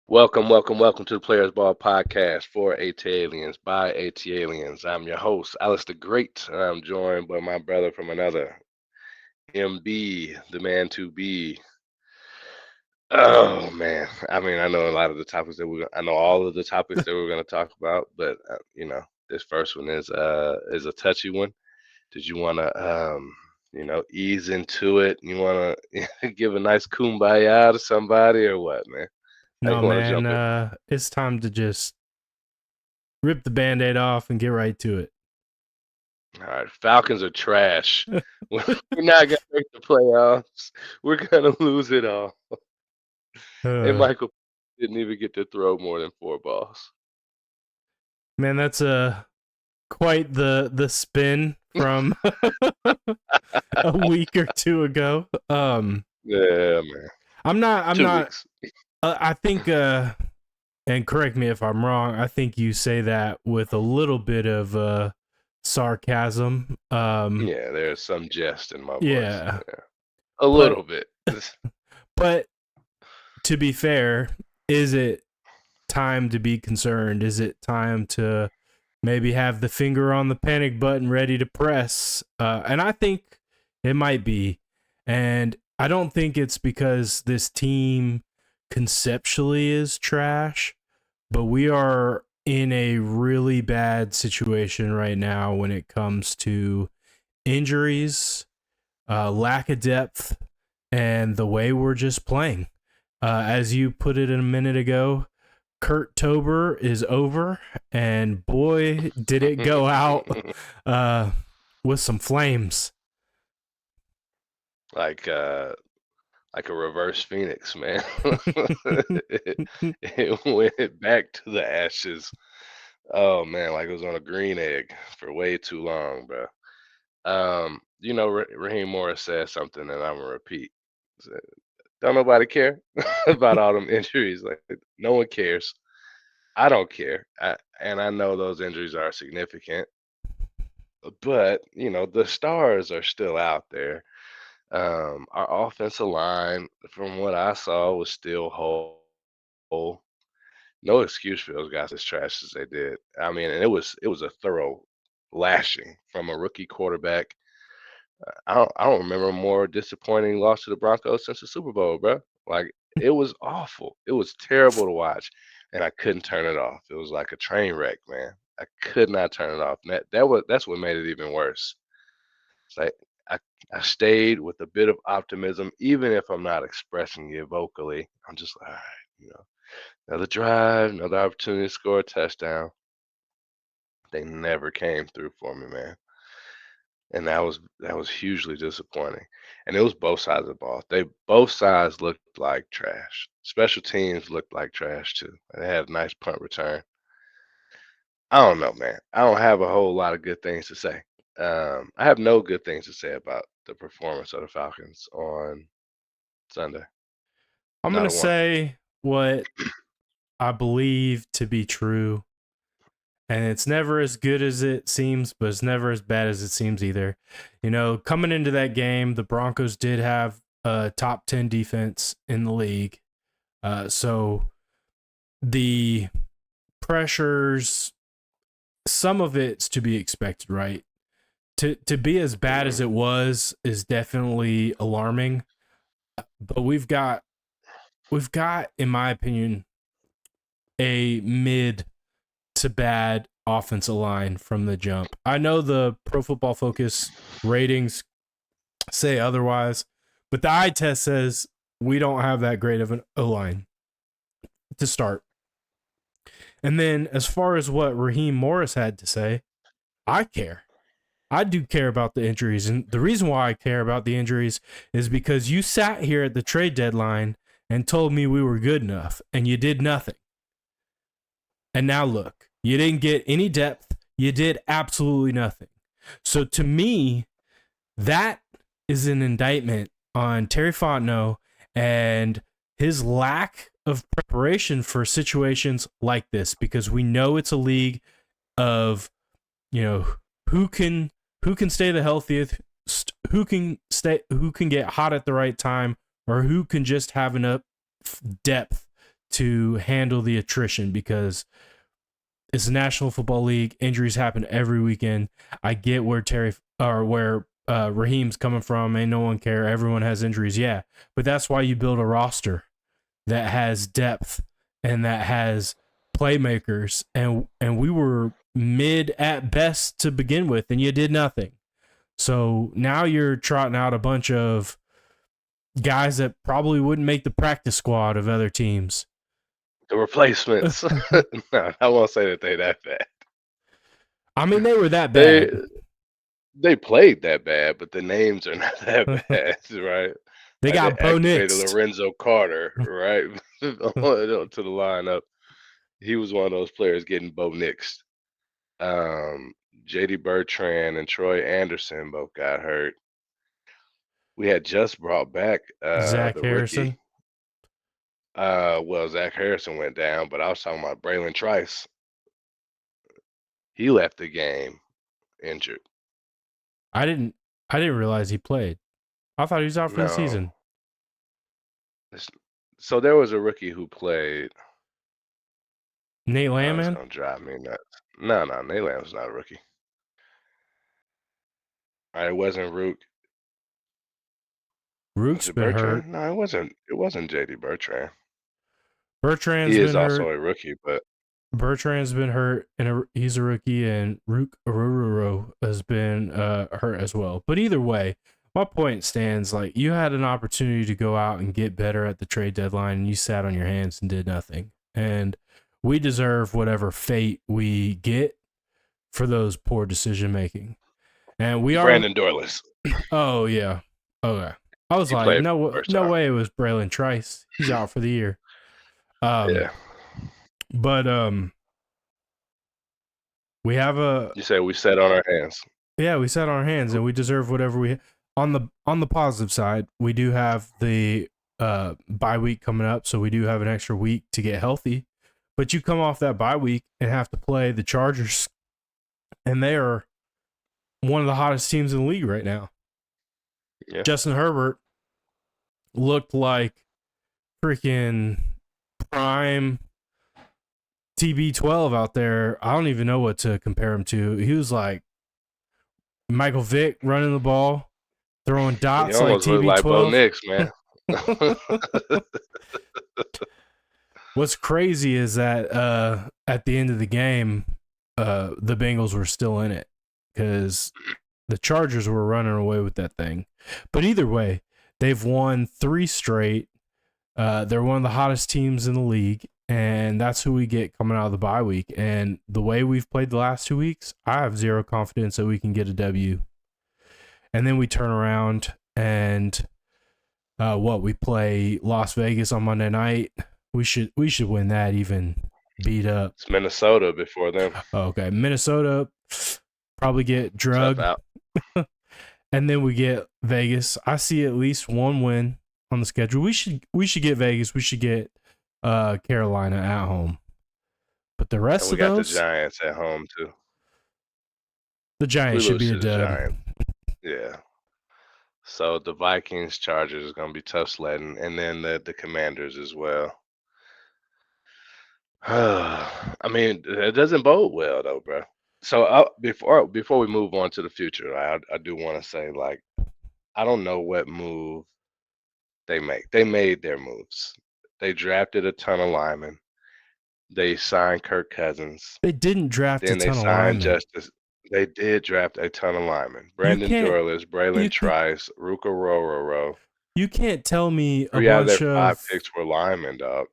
Welcome to the Players Ball Podcast for AT Aliens by AT Aliens. I'm your host, Alice the Great, and I'm joined by my brother from another, MB, the man to be. Oh man, I mean, I know a lot of the topics that I know all of the topics that we're going to talk about, but this first one is a touchy one. Did you want to ease into it? You want to give a nice kumbaya to somebody or what, man? How you No, want to man, jump in? it's time to just rip the band-aid off and get right to it. All right, Falcons are trash. We're not gonna make the playoffs. We're gonna lose it all. And Uh, Michael didn't even get to throw more than 4 balls. man, that's quite the spin from a week or two ago. Yeah, man. I'm not I'm Two not weeks. I think and correct me if I'm wrong, I think you say that with a little bit of sarcasm. Yeah, there's some jest in my voice. Yeah. Yeah, a But little bit. but to be fair, is it time to be concerned? Is it time to maybe have the finger on the panic button ready to press? And I think it might be. And I don't think it's because this team conceptually is trash, but we are in a really bad situation right now when it comes to injuries, lack of depth, and the way we're just playing. As you put it a minute ago, Kurt Tober is over, and boy, did it go out uh, with some flames. like uh like a reverse phoenix, man. it went back to the ashes. Oh man, like it was on a green egg for way too long, bro. Raheem Morris said something, and I'm gonna repeat. Said, don't nobody care about all them injuries. Like no one cares. I don't care, and I know those injuries are significant, but the stars are still out there. Our offensive line, from what I saw, was still whole. No excuse for those guys as trash as they did. I mean, and it was a thorough lashing from a rookie quarterback. I don't remember a more disappointing loss to the Broncos since the Super Bowl, bro. Like it was awful. It was terrible to watch, and I couldn't turn it off. It was like a train wreck, man. I could not turn it off. And that's what made it even worse. It's like I I stayed with a bit of optimism, even if I'm not expressing it vocally. I'm just like, all right, another drive, another opportunity to score a touchdown. They never came through for me, man. And that was hugely disappointing. And it was both sides of the ball. Both sides looked like trash. Special teams looked like trash too. They had a nice punt return. I don't know, man. I don't have a whole lot of good things to say. I have no good things to say about the performance of the Falcons on Sunday. I'm going Not to a one. say what I believe to be true. And it's never as good as it seems, but it's never as bad as it seems either. Coming into that game, the Broncos did have a top 10 defense in the league. So the pressures, some of it's to be expected, right? To be as bad as Mhm. it was is definitely alarming. But we've got, in my opinion, a mid to bad offensive line from the jump. I know the Pro Football Focus ratings say otherwise, but the eye test says we don't have that great of an O line to start. And then, as far as what Raheem Morris had to say, I care. I do care about the injuries. And the reason why I care about the injuries is because you sat here at the trade deadline and told me we were good enough, and you did nothing. And now look, you didn't get any depth. You did absolutely nothing. So to me, that is an indictment on Terry Fontenot and his lack of preparation for situations like this, because we know it's a league of, you know, who can who can stay the healthiest, who can get hot at the right time, or who can just have enough depth to handle the attrition because it's a National Football League. Injuries happen every weekend. I get where Raheem's coming from. Ain't no one care. Everyone has injuries. Yeah, but that's why you build a roster that has depth and that has playmakers. And we were mid at best to begin with, and you did nothing. So now you're trotting out a bunch of guys that probably wouldn't make the practice squad of other teams. The replacements. No, I won't say that they that bad. I mean, they were that They bad. they played that bad, but the names are not that bad, right? They Like they got Bo activated Nixed. Lorenzo Carter, right, to the lineup. He was one of those players getting Bo Nixed. Um, JD Bertrand and Troy Anderson both got hurt. We had just brought back Zach the rookie. Harrison. Well, Zach Harrison went down, but I was talking about Braylon Trice. He left the game injured. I didn't realize he played. I thought he was out for the No. season. So there was a rookie who played. Nate Oh, it's Landman? gonna drive me nuts. No, Nate Lamb's not a rookie. It wasn't Rook. Was Rook's it been hurt. Bertrand? No, it wasn't. It wasn't JD Bertrand. Bertrand's He is been also hurt. a rookie, but Bertrand's been hurt, and he's a rookie, and Rook Ororo has been hurt as well. But either way, my point stands. Like, you had an opportunity to go out and get better at the trade deadline, and you sat on your hands and did nothing. And we deserve whatever fate we get for those poor decision making. And we are. Brandon Dorless. Oh yeah. Okay. I was He like, played for no, the first no time. way it was Braylon Trice. He's out for the year. Yeah. But we have a. You said we sat on our hands. Yeah, we sat on our hands, and we deserve whatever we. On the positive side, we do have the bye week coming up, so we do have an extra week to get healthy. But you come off that bye week and have to play the Chargers, and they are one of the hottest teams in the league right now. Yeah. Justin Herbert looked like freaking prime TB12 out there. I don't even know what to compare him to. He was like Michael Vick running the ball, throwing He dots like almost looked like Bo TB12. Nix, man. What's crazy is that at the end of the game, the Bengals were still in it because the Chargers were running away with that thing. But either way, they've won 3 straight. They're one of the hottest teams in the league, and that's who we get coming out of the bye week. And the way we've played the last 2 weeks, I have zero confidence that we can get a W. And then we turn around and we play Las Vegas on Monday night. We should win that, even beat up. It's Minnesota before them. Okay, Minnesota probably get drugged. Tough out. And then we get Vegas. I see at least one win on the schedule. We should get Vegas. We should get Carolina at home. But the rest And we of got those, the Giants at home too. the Giants should be a to the dub. Giants. Yeah. So the Vikings, Chargers is gonna be tough sledding, and then the Commanders as well. I mean, it doesn't bode well though, bro. So before we move on to the future, I do want to say, like, I don't know what move they make. They made their moves. They drafted a ton of linemen. They signed Kirk Cousins. They didn't draft Then a they ton of signed linemen. Justice. They did draft a ton of linemen. Brandon Dorless, Braylon Trice, Ruka Rororo. You can't tell me a 3 out of their bunch 5 of picks were linemen, dog.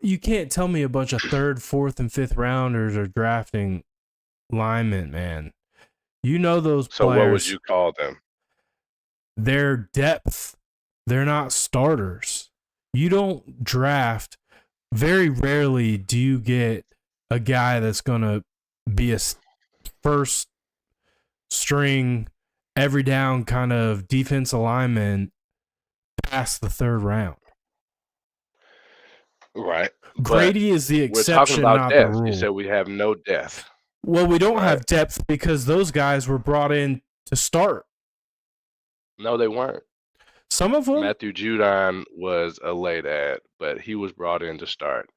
you can't tell me a bunch of 3rd, 4th, and 5th rounders are drafting linemen, man. You know those players. So what would you call them? Their depth. They're not starters. You don't draft. Very rarely do you get a guy that's going to be a first string, every down kind of defensive lineman past the 3rd round. Right. Grady is the exception, we're talking about not depth. the rule. You said we have no depth. Well, we don't have depth because those guys were brought in to start. No, they weren't. Some of them. Matthew Judon was a late ad, but he was brought in to start.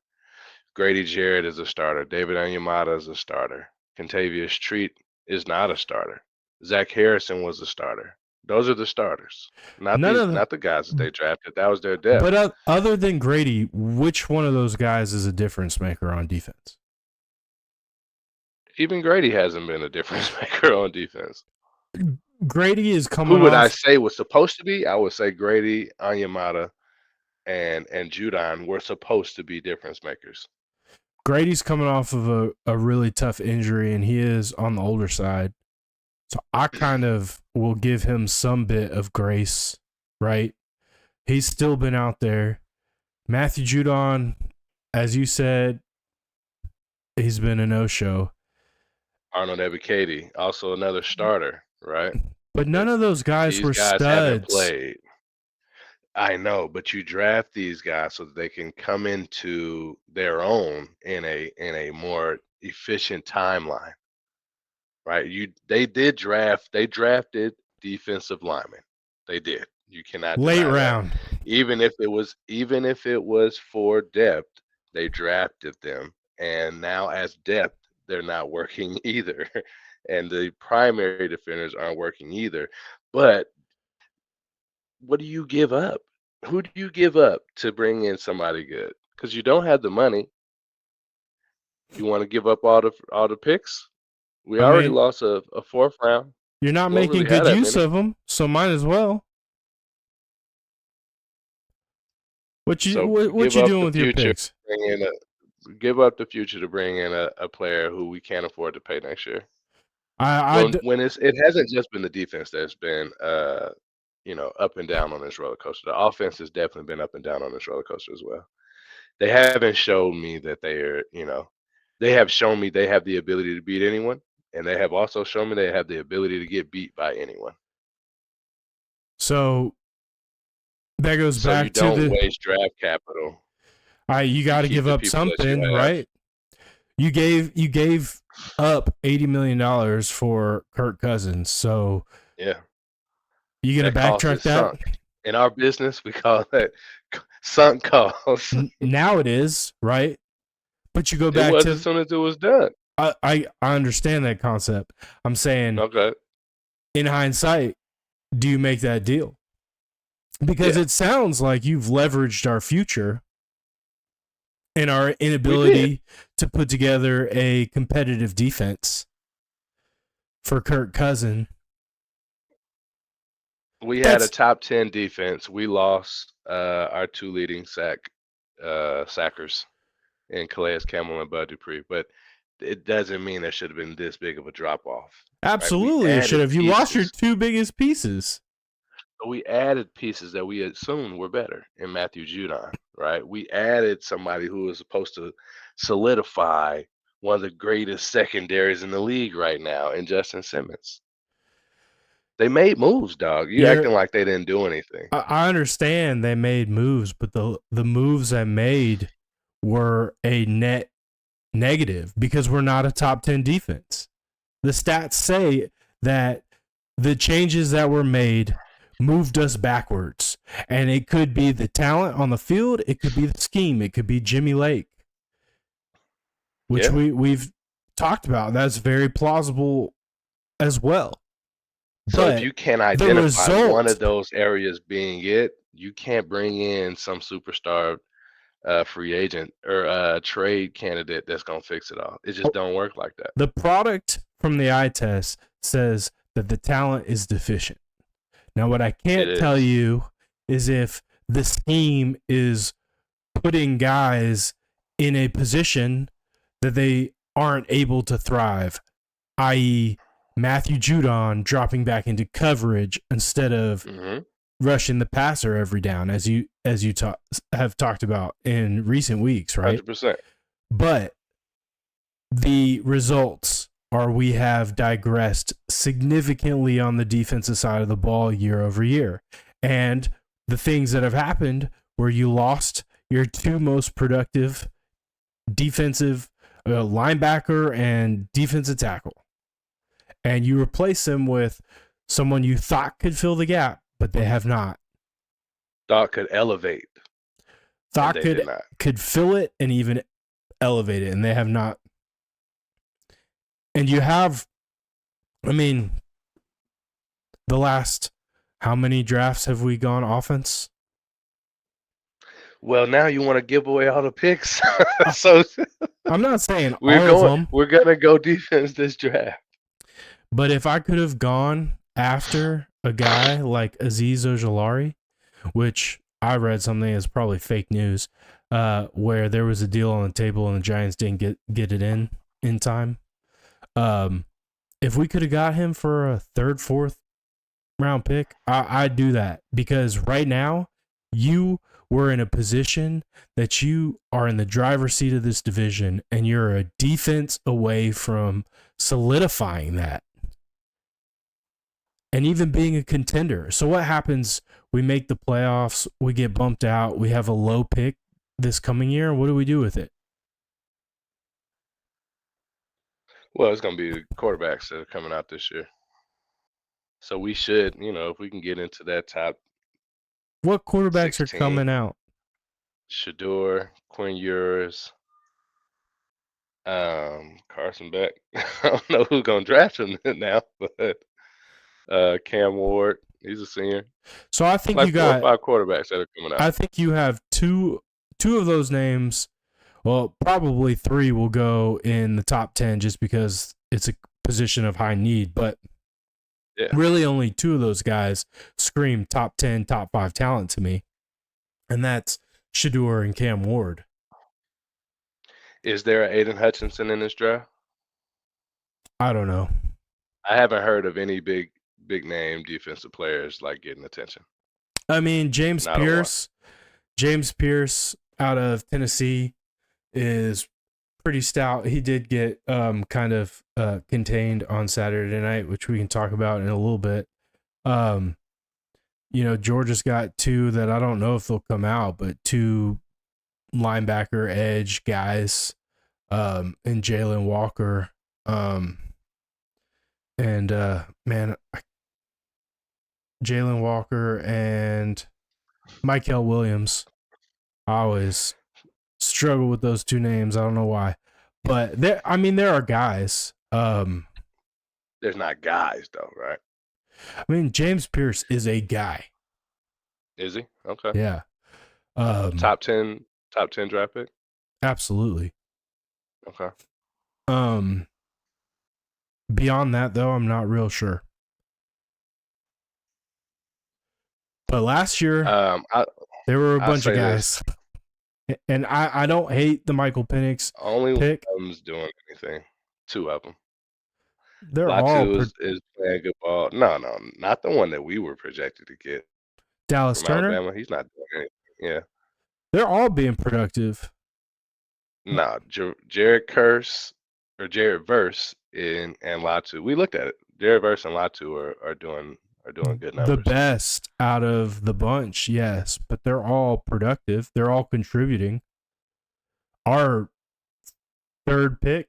Grady Jarrett is a starter. David Onyemata is a starter. Contavious Treat is not a starter. Zach Harrison was a starter. Those are the starters, None of them. not the guys that they drafted. That was their depth. But other than Grady, which one of those guys is a difference maker on defense? Even Grady hasn't been a difference maker on defense. Grady is coming Who would I off. say was supposed to be? I would say Grady, Onyemata, and Judon were supposed to be difference makers. Grady's coming off of a really tough injury, and he is on the older side. So I kind of will give him some bit of grace, right? He's still been out there. Matthew Judon, as you said, he's been a no-show. Arnold Ebiketie, also another starter, right? But none of those guys were guys haven't studs. played. I know, but you draft these guys so that they can come into their own in a more efficient timeline, right? They drafted defensive linemen. They did. You cannot Late deny that. round. Even if it was for depth, they drafted them, and now as depth, they're not working either, and the primary defenders aren't working either. But what do you give up? Who do you give up to bring in somebody good? Because you don't have the money. You want to give up all the picks? We I already mean, lost a fourth round. you're not Won't making really have good that use many. of them, so might as well. What you So doing with your picks? give up the future to bring in a player who we can't afford to pay next year. I When it hasn't just been the defense that's been up and down on this roller coaster. The offense has definitely been up and down on this roller coaster as well. They haven't shown me that they have shown me they have the ability to beat anyone, and they have also shown me they have the ability to get beat by anyone. So that goes So you back to don't the. waste draft capital. You got You to keep give the up people that you something, have. right? You gave up $80 million for Kirk Cousins, so Yeah, you gonna that cost backtrack is that? sunk. In our business, we call that sunk costs. Now it is, right? But you go It back was as to. soon as it was done. I understand that concept. I'm saying, Okay. in hindsight, do you make that deal? Because Yeah, it sounds like you've leveraged our future and our we did. inability to put together a competitive defense for Kirk Cousins. We had a That's top 10 defense. We lost our two leading sackers in Calais Campbell and Bud Dupree, but it doesn't mean there should have been this big of a drop off. Right? We absolutely it should added have. You lost your pieces. two biggest pieces. We added pieces that we assumed were better in Matthew Judon, right? We added somebody who was supposed to solidify one of the greatest secondaries in the league right now in Justin Simmons. They made moves, dog. You You're acting like they didn't do anything. I understand they made moves, but the moves I made were a net negative because we're not a top 10 defense. The stats say that the changes that were made moved us backwards. And it could be the talent on the field, it could be the scheme, it could be Jimmy Lake, which Yeah. we've talked about. That's very plausible as well. So if But you can't the identify one result, of those areas being it, you can't bring in some superstar free agent or trade candidate that's gonna fix it all. It just don't work like that. the product from the eye test says that the talent is deficient. Now, what I It can't tell is. you is if the scheme is putting guys in a position that they aren't able to thrive, i.e., Matthew Judon dropping back into coverage instead of Hmm. rushing the passer every down, as you have talked about in recent weeks, right? 100%. But the results are we have digressed significantly on the defensive side of the ball year over year. And the things that have happened where you lost your two most productive defensive linebacker and defensive tackle, and you replace them with someone you thought could fill the gap, but they have not. thought could elevate, and Thought they did not. could fill it and even elevate it, and they have not. And you have, I mean, the last how many drafts have we gone offense? Well, now you want to give away all the picks, so I'm not saying we're all of going. them, We're gonna go defense this draft. but if I could have gone after a guy like Aziz Ojolari, which I read something is probably fake news, where there was a deal on the table and the Giants didn't get it in time. If we could have got him for a third, fourth round pick, I'd do that, because right now you were in a position that you are in the driver's seat of this division, and you're a defense away from solidifying that and even being a contender. So what happens? We make the playoffs, we get bumped out, we have a low pick this coming year. What do we do with it? Well, it's gonna be the quarterbacks that are coming out this year. So we should, if we can get into that top What quarterbacks are 16, coming out? Shador, Quinn Ewers, Carson Beck. I don't know who's gonna draft him now, but Cam Ward, he's a senior. So I think Like you 4 or got 5 quarterbacks that are coming out. I think you have two of those names. Well, probably three will go in the top 10 just because it's a position of high need. But Yeah. really only two of those guys scream top 10, top 5 talent to me. And that's Shador and Cam Ward. Is there an Aiden Hutchinson in this draft? I don't know. I haven't heard of any big name defensive players like getting attention. I mean, James Not a one. Pierce out of Tennessee is pretty stout. He did get kind of contained on Saturday night, which we can talk about in a little bit. Georgia's got two that I don't know if they'll come out, but two linebacker edge guys, and Jalen Walker. Jalen Walker and Michael Williams. I always struggle with those two names. I don't know why, but there are guys. There's not guys though, right? I mean, James Pierce is a guy. Is he? Okay. Yeah. Top 10 draft pick? Absolutely. Okay. Beyond that though, I'm not real sure. But last year, there were a bunch of guys. And I don't hate the Michael Penix only pick. one of them's doing anything. Two of them. They're all is playing good ball. No, not the one that we were projected to get. Dallas From Turner. Alabama. He's not doing anything. Yeah. They're all being productive. No, Jared Verse and Latu. We looked at it. Jared Verse and Latu are doing good numbers. The best out of the bunch, yes, but they're all productive. They're all contributing. Our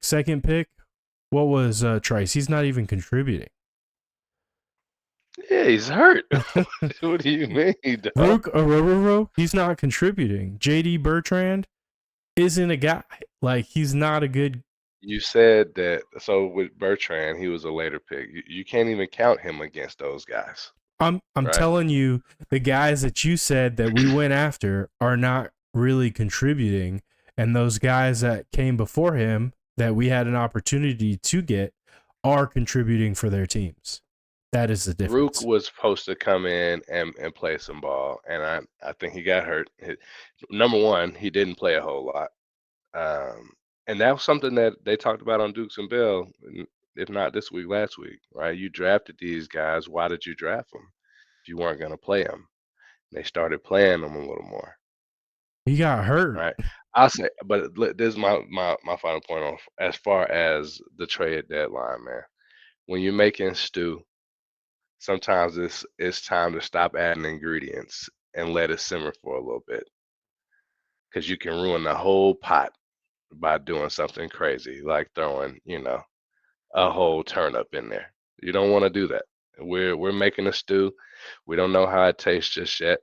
second pick, what was Trice? He's not even contributing. Yeah, he's hurt. What do you mean, dog? Rook Ororo, he's not contributing. JD Bertrand isn't a guy. Like, he's not a good. You said that. So with Bertrand, he was a later pick. You can't even count him against those guys. I'm right? telling you, the guys that you said that we went after are not really contributing, and those guys that came before him that we had an opportunity to get are contributing for their teams. That is the difference. Rook was supposed to come in and play some ball, and I think he got hurt. Number one, he didn't play a whole lot. And that was something that they talked about on Dukes and Bell, if not this week, last week, right? You drafted these guys. Why did you draft them if you weren't going to play them? They started playing them a little more. He got hurt. Right. I'll say, but this is my final point on as far as the trade deadline, man. When you're making stew, sometimes it's time to stop adding ingredients and let it simmer for a little bit, because you can ruin the whole pot by doing something crazy like throwing, a whole turnip in there. You don't want to do that. We're making a stew. We don't know how it tastes just yet.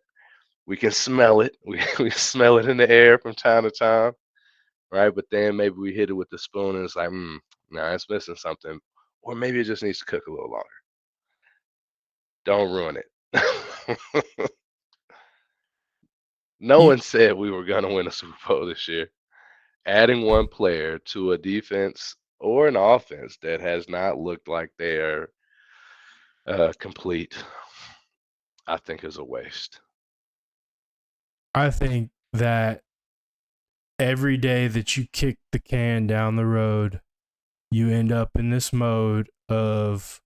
We can smell it. We smell it in the air from time to time, right? But then maybe we hit it with the spoon and it's like, nah, it's missing something. Or maybe it just needs to cook a little longer. Don't ruin it. No You, one said we were going to win a Super Bowl this year. Adding one player to a defense or an offense that has not looked like they're complete, I think is a waste. I think that every day that you kick the can down the road, you end up in this mode of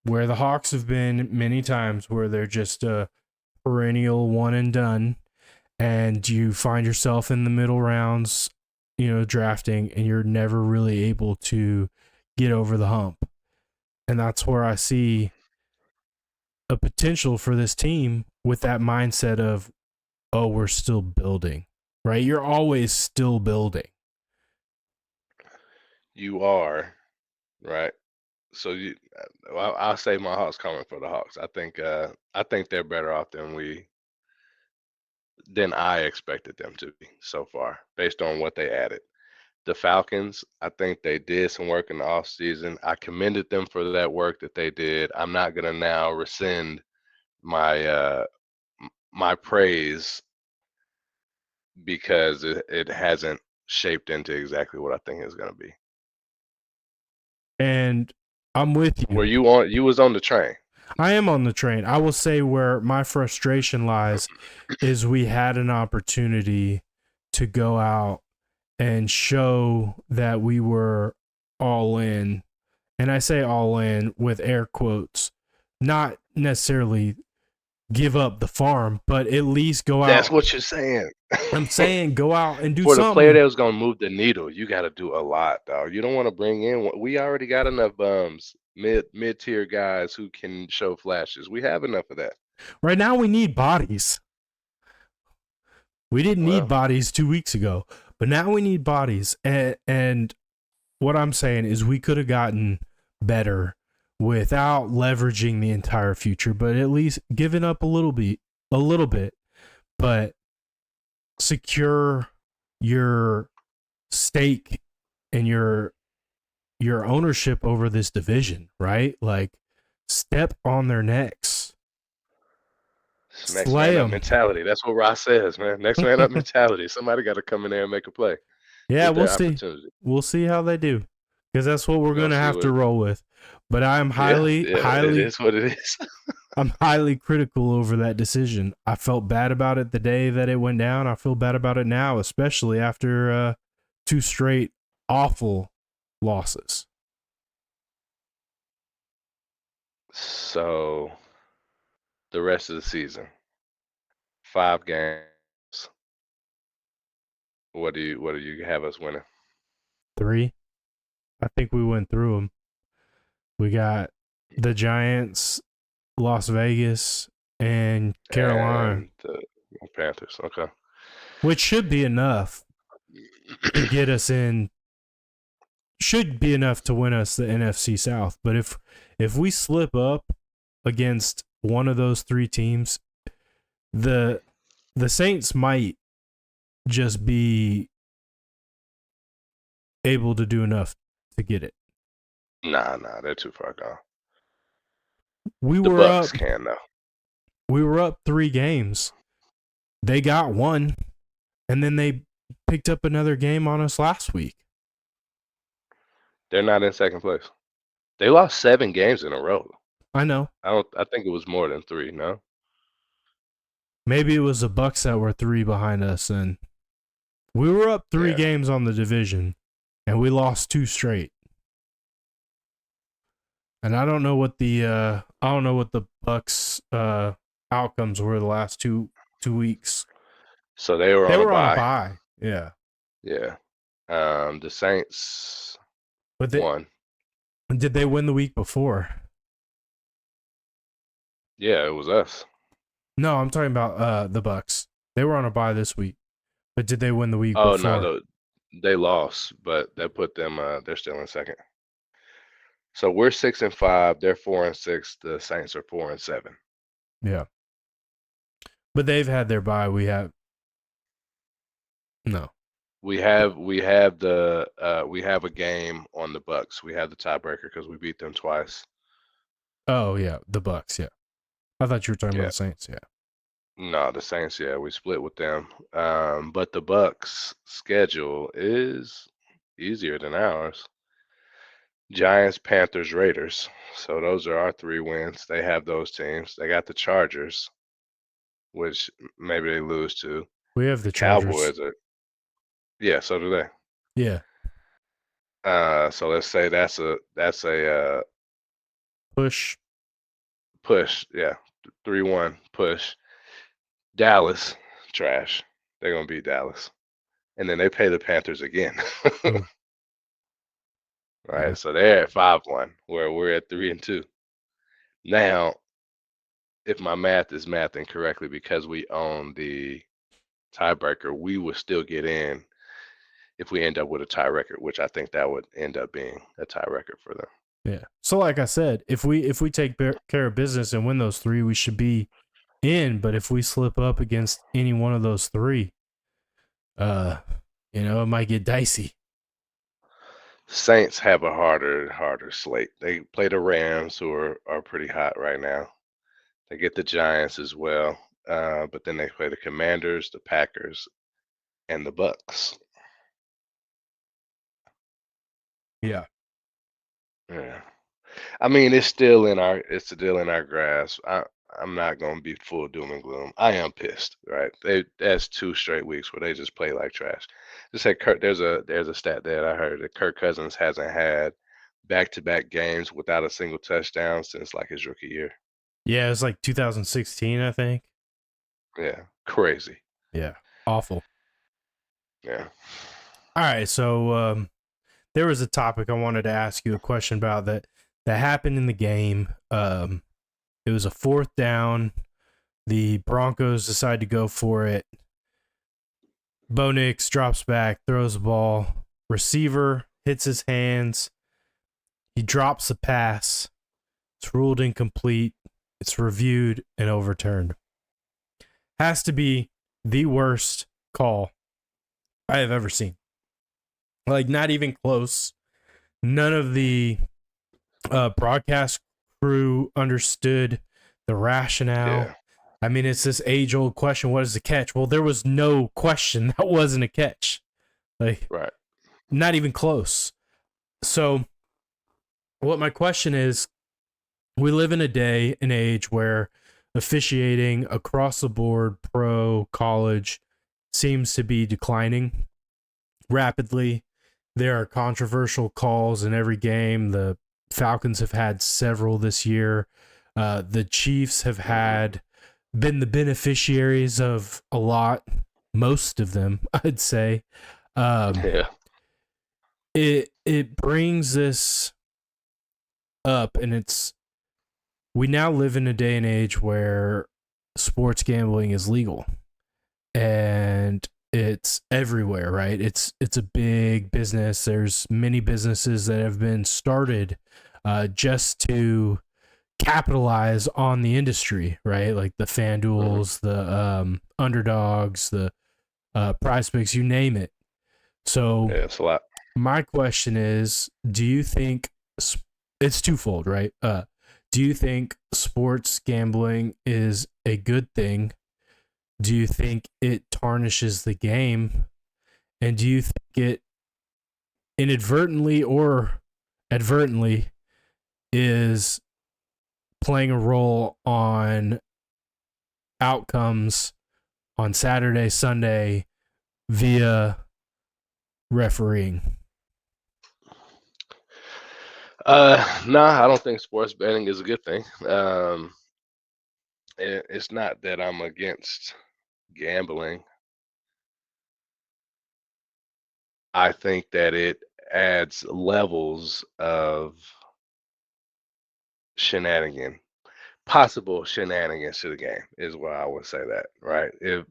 where the Hawks have been many times, where they're just a perennial one and done, and you find yourself in the middle rounds, drafting, and you're never really able to get over the hump. And that's where I see a potential for this team with that mindset of, oh, we're still building, right? You're always still building. You are right. So I'll say my Hawks coming for the Hawks. I think they're better off than I expected them to be so far, based on what they added. The Falcons, I think they did some work in the offseason. I commended them for that work that they did. I'm not gonna now rescind my my praise because it hasn't shaped into exactly what I think it's gonna be. And I'm with you. Were you on? You was on the train. I am on the train. I will say where my frustration lies is we had an opportunity to go out and show that we were all in. And I say all in with air quotes, not necessarily give up the farm, but at least go That's out. what you're saying. I'm saying go out and do For the player something. that was gonna move the needle, you got to do a lot, dog. You don't want to bring in. We already got enough bums, mid tier guys who can show flashes. We have enough of that. Right now, we need bodies. We didn't need Well, bodies 2 weeks ago, but now we need bodies. And what I'm saying is we could have gotten better without leveraging the entire future, but at least giving up a little bit, but secure your stake and your ownership over this division, right? Like step on their necks, next slay man up them. mentality. That's what Ross says, man. Next man up mentality. Somebody got to come in there and make a play. Yeah, Get we'll their see. opportunity. We'll see how they do, because that's what we're We're gonna gonna see have to what. roll with. But Yeah, yeah. It is what it is. I'm highly critical over that decision. I felt bad about it the day that it went down. I feel bad about it now, especially after two straight awful losses. So the rest of the season, 5 games. What do you have us winning? 3. I think we went through them. We got the Giants, Las Vegas, and Carolina, And the Panthers. Okay. which should be enough to get us in. Should be enough to win us the NFC South. But if we slip up against one of those 3 teams, the Saints might just be able to do enough to get it. Nah, they're too far gone. We The were Bucks up can though. we were up 3 games. They got one, and then they picked up another game on us last week. They're not in second place. They lost 7 games in a row. I know. I think it was more than 3. No. Maybe it was the Bucks that were 3 behind us, and we were up 3 Yeah. games on the division, and we lost 2 straight. And I don't know what the Bucks outcomes were the last two weeks. So they were They on a were on a bye. bye. Yeah. Yeah. The Saints But won. did they win the week before? Yeah, it was us. No, I'm talking about the Bucks. They were on a bye this week. But did they win the week Oh no, before? they lost, but that put them. They're still in second. So we're 6-5. They're 4-6. The Saints are 4-7. Yeah. But they've had their bye. We have no. We have a game on the Bucks. We have the tiebreaker because we beat them twice. Oh yeah, the Bucks. Yeah, I thought you were talking about Yeah. the Saints. Yeah, No, the Saints, yeah, we split with them. But the Bucks schedule is easier than ours. Giants, Panthers, Raiders. So those are our three wins. They have those teams. They got the Chargers, which maybe they lose to. we have The the Chargers. Cowboys are, yeah, so do they. Yeah, So let's say that's a push. push, yeah, 3-1 push. Dallas, trash. They're gonna beat Dallas, and then they play the Panthers again. Ooh, yeah, Right, so they're at 5-1, where we're at 3-2. Now, if my math is mathing correctly, because we own the tiebreaker, we would still get in if we end up with a tie record, which I think that would end up being a tie record for them. yeah. So like I said, if we take care of business and win those three, we should be in. But if we slip up against any one of those three, uh, it might get dicey. Saints have a harder slate. They play the Rams, who are pretty hot right now. They get the Giants as well, but then they play the Commanders, the Packers, and the Bucks. Yeah. Yeah. I mean, it's still in our grasp. I'm not gonna be full doom and gloom. I am pissed, right? That's 2 straight weeks where they just play like trash. Just say Kirk. There's a stat that I heard that Kirk Cousins hasn't had back-to-back games without a single touchdown since like his rookie year. Yeah, it's like 2016, I think. Yeah, crazy. Yeah, awful. Yeah. All right, so there was a topic I wanted to ask you a question about that happened in the game. It was a fourth down. The Broncos decide to go for it. Bo Nix drops back, throws the ball. Receiver hits his hands. He drops the pass. It's ruled incomplete. It's reviewed and overturned. Has to be the worst call I have ever seen. Like, not even close. None of the broadcast crew understood the rationale. Yeah. I mean, it's this age old question: what is the catch? Well, there was no question that wasn't a catch. Like, Right. not even close. So, what my question is, we live in a day and age where officiating across the board, pro, college, seems to be declining rapidly. There are controversial calls in every game. The Falcons have had several this year. The Chiefs have been the beneficiaries of a lot, most of them, I'd say. Yeah. It brings this up, and we now live in a day and age where sports gambling is legal, and it's everywhere, right? It's a big business. There's many businesses that have been started just to capitalize on the industry, right? Like the FanDuels, the underdogs, the prize picks, you name it. So Yeah, it's a lot. my question is, do you think it's twofold, right? Do you think sports gambling is a good thing? Do you think it tarnishes the game? And do you think it inadvertently or advertently is playing a role on outcomes on Saturday, Sunday via refereeing? Nah, I don't think sports betting is a good thing. It's not that I'm against gambling. I think that it adds levels of shenanigan, possible shenanigans to the game is why I would say that, right? If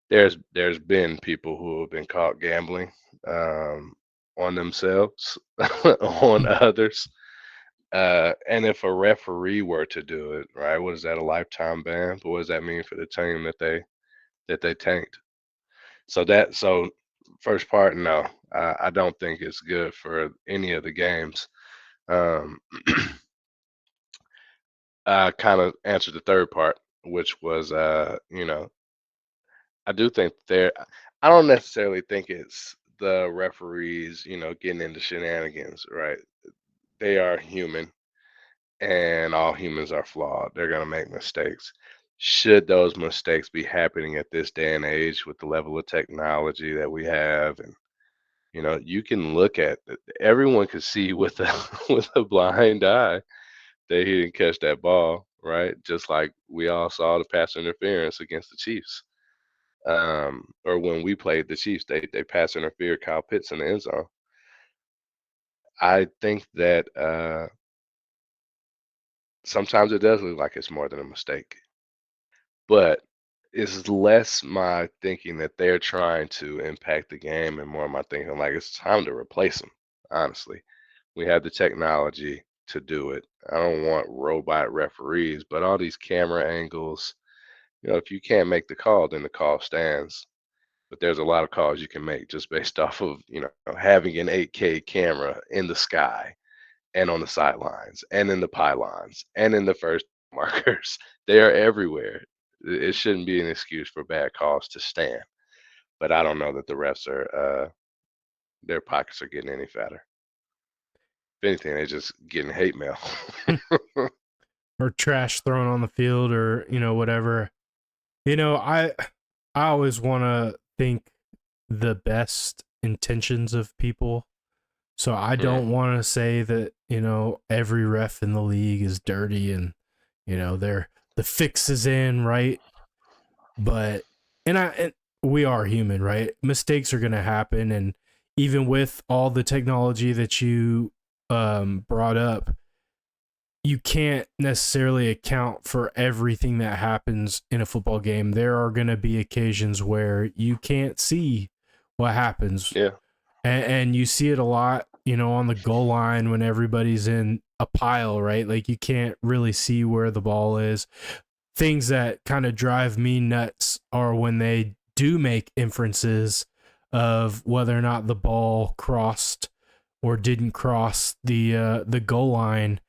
there's been people who have been caught gambling on themselves, on others, And if a referee were to do it, right, what is that, a lifetime ban? But what does that mean for the team that they tanked? So first part, no, I don't think it's good for any of the games. Um, I kind of answered the third part, which was, I do think I don't necessarily think it's the referees, getting into shenanigans, right? They are human, and all humans are flawed. They're going to make mistakes. Should those mistakes be happening at this day and age with the level of technology that we have, and you can look at everyone can see with a with a blind eye that he didn't catch that ball, right? Just like we all saw the pass interference against the Chiefs. Or when we played the Chiefs, they pass interfered Kyle Pitts in the end zone. I think that sometimes it does look like it's more than a mistake, but it's less my thinking that they're trying to impact the game and more my thinking like it's time to replace them. Honestly, we have the technology to do it. I don't want robot referees, but all these camera angles, if you can't make the call, then the call stands. But there's a lot of calls you can make just based off of, having an 8K camera in the sky and on the sidelines and in the pylons and in the first markers. They are everywhere. It shouldn't be an excuse for bad calls to stand. But I don't know that the refs their pockets are getting any fatter. If anything, they're just getting hate mail. Or trash thrown on the field, or whatever. I always want to think the best intentions of people. So I Mm, don't want to say that, every ref in the league is dirty and, they're the fix is in, right? But and we are human, right? Mistakes are going to happen, and even with all the technology that you brought up, you can't necessarily account for everything that happens in a football game. There are going to be occasions where you can't see what happens, yeah, and you see it a lot, on the goal line when everybody's in a pile, right? Like you can't really see where the ball is. Things that kind of drive me nuts are when they do make inferences of whether or not the ball crossed or didn't cross the goal line,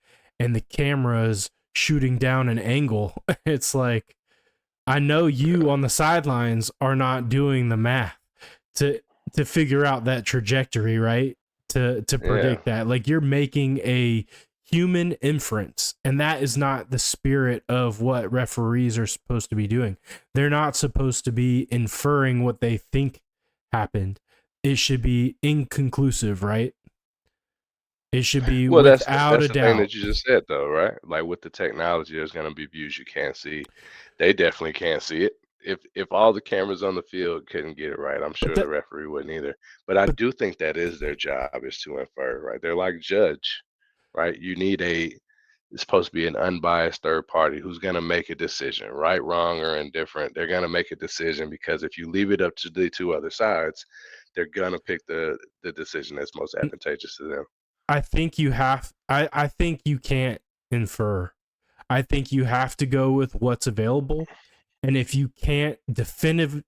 and the camera's shooting down an angle. It's like, I know you on the sidelines are not doing the math to figure out that trajectory, right? To yeah. predict that. Like you're making a human inference, and that is not the spirit of what referees are supposed to be doing. They're not supposed to be inferring what they think happened. It should be inconclusive, right? It should be Well, without that's a the thing doubt. that you just said, though, right? Like with the technology, there's going to be views you can't see. They definitely can't see it. If all the cameras on the field couldn't get it right, I'm But sure the that referee wouldn't either. But I but do think that is their job, is to infer, right? They're like judge, right? You need it's supposed to be an unbiased third party who's going to make a decision, right, wrong, or indifferent. They're going to make a decision because if you leave it up to the two other sides, they're going to pick the decision that's most advantageous to them. I think I think you can't infer. I think you have to go with what's available. And if you can't definitively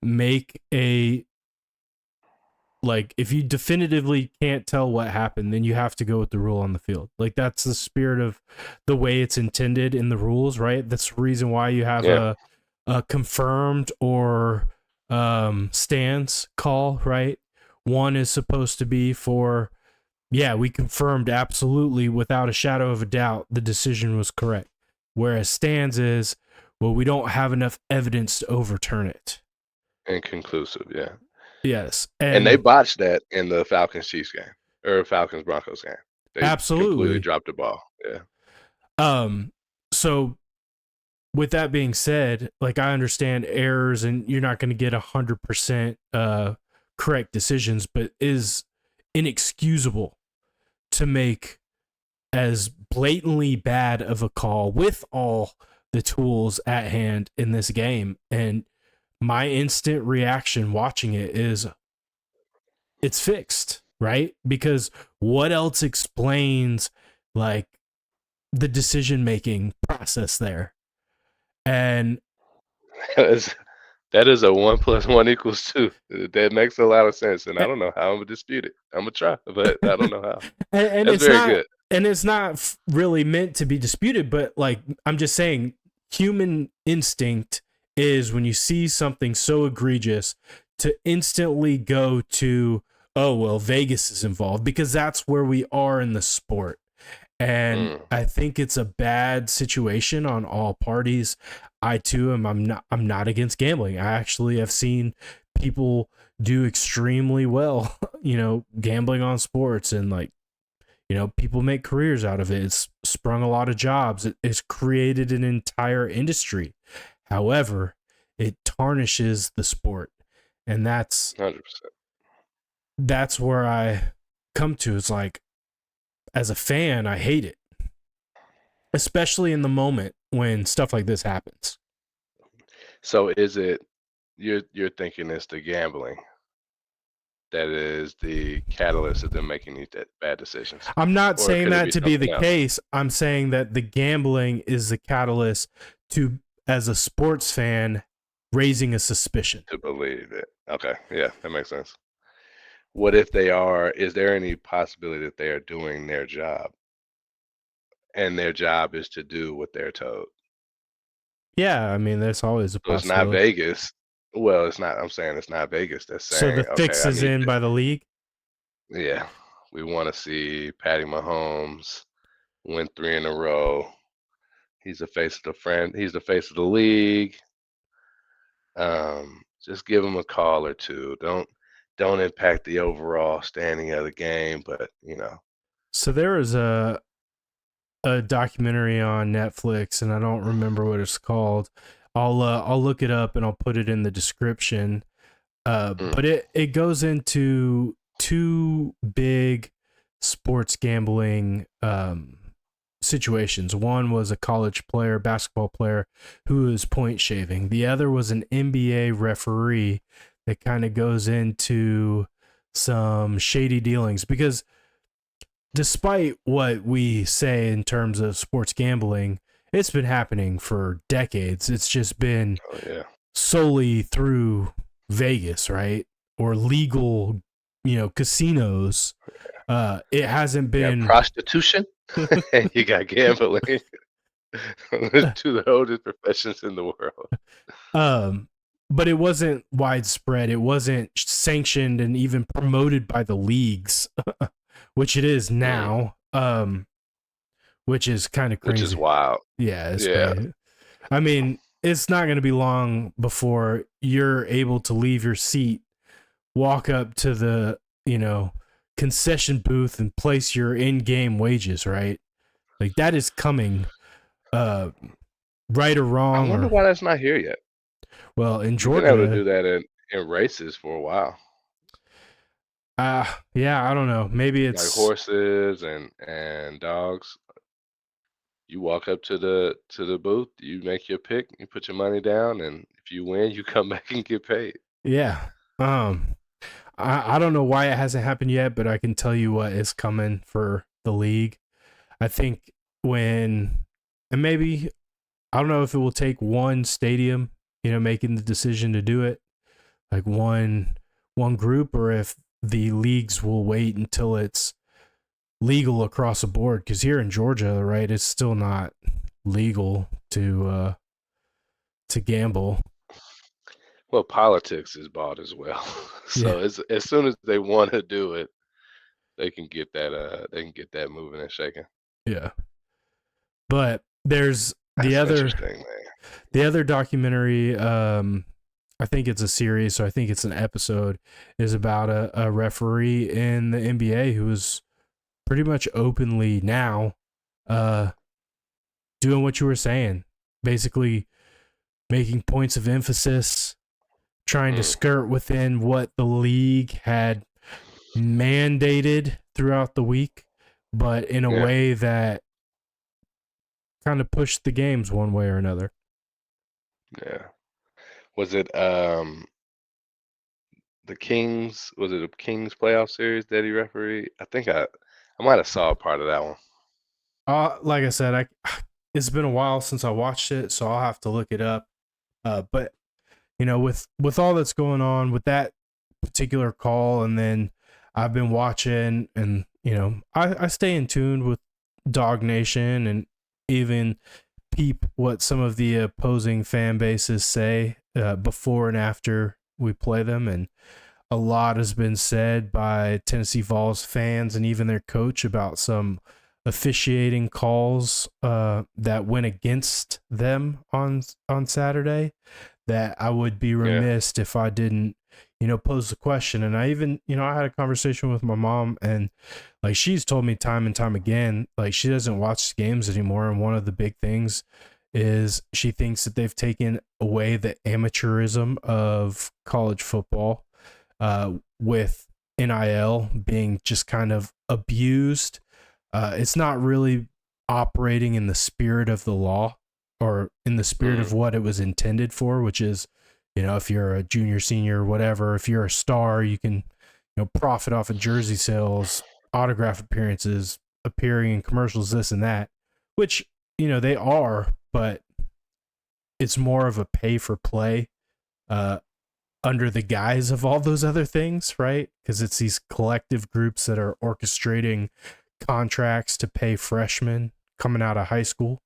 make a, like, if you definitively can't tell what happened, then you have to go with the rule on the field. Like that's the spirit of the way it's intended in the rules, right? That's the reason why you have Yeah, a confirmed or stands call, right? One is supposed to be for, yeah, we confirmed absolutely without a shadow of a doubt the decision was correct. Whereas stands is, well, we don't have enough evidence to overturn it. inconclusive. Yeah. Yes. And they And botched that in the Falcons Chiefs game or Falcons Broncos game. They completely absolutely. dropped the ball. Yeah. So with that being said, like I understand errors and you're not going to get 100% correct decisions, but is inexcusable to make as blatantly bad of a call with all the tools at hand in this game. And my instant reaction watching it is it's fixed, right? Because what else explains like the decision making process there? And Is- that is a 1 + 1 = 2. That makes a lot of sense, and I don't know how I'm gonna dispute it. I'm gonna try, but I don't know how. and That's it's very not good. really meant to be disputed, but like I'm just saying human instinct is when you see something so egregious to instantly go to, oh well, Vegas is involved, because that's where we are in the sport. And Mm, I think it's a bad situation on all parties. I too am I'm not against gambling. I actually have seen people do extremely well, gambling on sports, and like, people make careers out of it. It's sprung a lot of jobs. It's created an entire industry. However, it tarnishes the sport. And 100%. that's where I come to. It's like, as a fan, I hate it, especially in the moment when stuff like this happens. So is it you're thinking it's the gambling that is the catalyst of them making these bad decisions, I'm not or saying could it that be to be the something else? case. I'm saying that the gambling is the catalyst to, as a sports fan, raising a suspicion. To believe it. Okay, yeah, that makes sense. What if they are? Is there any possibility that they are doing their job, and their job is to do what they're told? Yeah, I mean, there's always a So it's not possibility. Vegas. Well, it's not. I'm saying it's not Vegas that's So the saying, okay, fix I is need in this. by the league. Yeah, we want to see Patty Mahomes win 3 in a row. He's the face of the friend. He's the face of the league. Just give him a call or two. Don't impact the overall standing of the game, but So there is a documentary on Netflix, and I don't remember what it's called. I'll look it up and I'll put it in the description. mm, But it goes into two big sports gambling situations. One was a college player, basketball player, who was point shaving. The other was an NBA referee that kind of goes into some shady dealings, because despite what we say in terms of sports gambling, it's been happening for decades. It's just been oh yeah, solely through Vegas, right? Or legal, casinos. It hasn't you got been. prostitution and you got gambling. Two of the oldest professions in the world. um, but it wasn't widespread. It wasn't sanctioned and even promoted by the leagues, which it is Mm, now. Which is kind of which is crazy. wild. Yeah, it's Yeah. crazy. I mean, it's not going to be long before you're able to leave your seat, walk up to the, concession booth and place your in-game wages, right? Like that is coming, uh right or I wrong, wonder or why that's not here yet. well, in You've been able to do Georgia, that in races for a while, yeah, I don't know. Maybe like it's horses and dogs. You walk up to the booth, you make your pick, you put your money down, and if you win, you come back and get paid. yeah. Um I don't know why it hasn't happened yet, but I can tell you what is coming for the league. I think when, and maybe, I don't know if it will take one stadium, making the decision to do it, like one group, or if the leagues will wait until it's legal across the board. Because here in Georgia, right, it's still not legal to gamble. Well, politics is bought as well. Yeah, So as soon as they want to do it, they can get that moving and shaking. yeah. But there's That's interesting, man. the other documentary. I think it's a series, so I think it's an episode. Is about a referee in the NBA who is pretty much openly now uh doing what you were saying, basically making points of emphasis, trying to Mm, skirt within what the league had mandated throughout the week, but in a yeah, way that kind of pushed the games one way or another. yeah. Was it the Kings, was it a Kings playoff series that he refereed? I might have saw a part of that one. Like I said, it's been a while since I watched it, so I'll have to look it up. But with all that's going on with that particular call, and then I've been watching, and I stay in tune with Dog Nation and even peep what some of the opposing fan bases say before and after we play them, and a lot has been said by Tennessee Vols fans and even their coach about some officiating calls that went against them on Saturday, that I would be Yeah. remiss if I didn't pose the question. And I even I had a conversation with my mom, and like she's told me time and time again, like she doesn't watch games anymore, and one of the big things is she thinks that they've taken away the amateurism of college football, with NIL being just kind of abused. It's not really operating in the spirit of the law, or in the spirit Mm. of what it was intended for, which is, if you're a junior, senior, whatever, if you're a star, you can, profit off of jersey sales, autograph appearances, appearing in commercials, this and that, which, they are, but it's more of a pay for play, uh, under the guise of all those other things, right? Because it's these collective groups that are orchestrating contracts to pay freshmen coming out of high school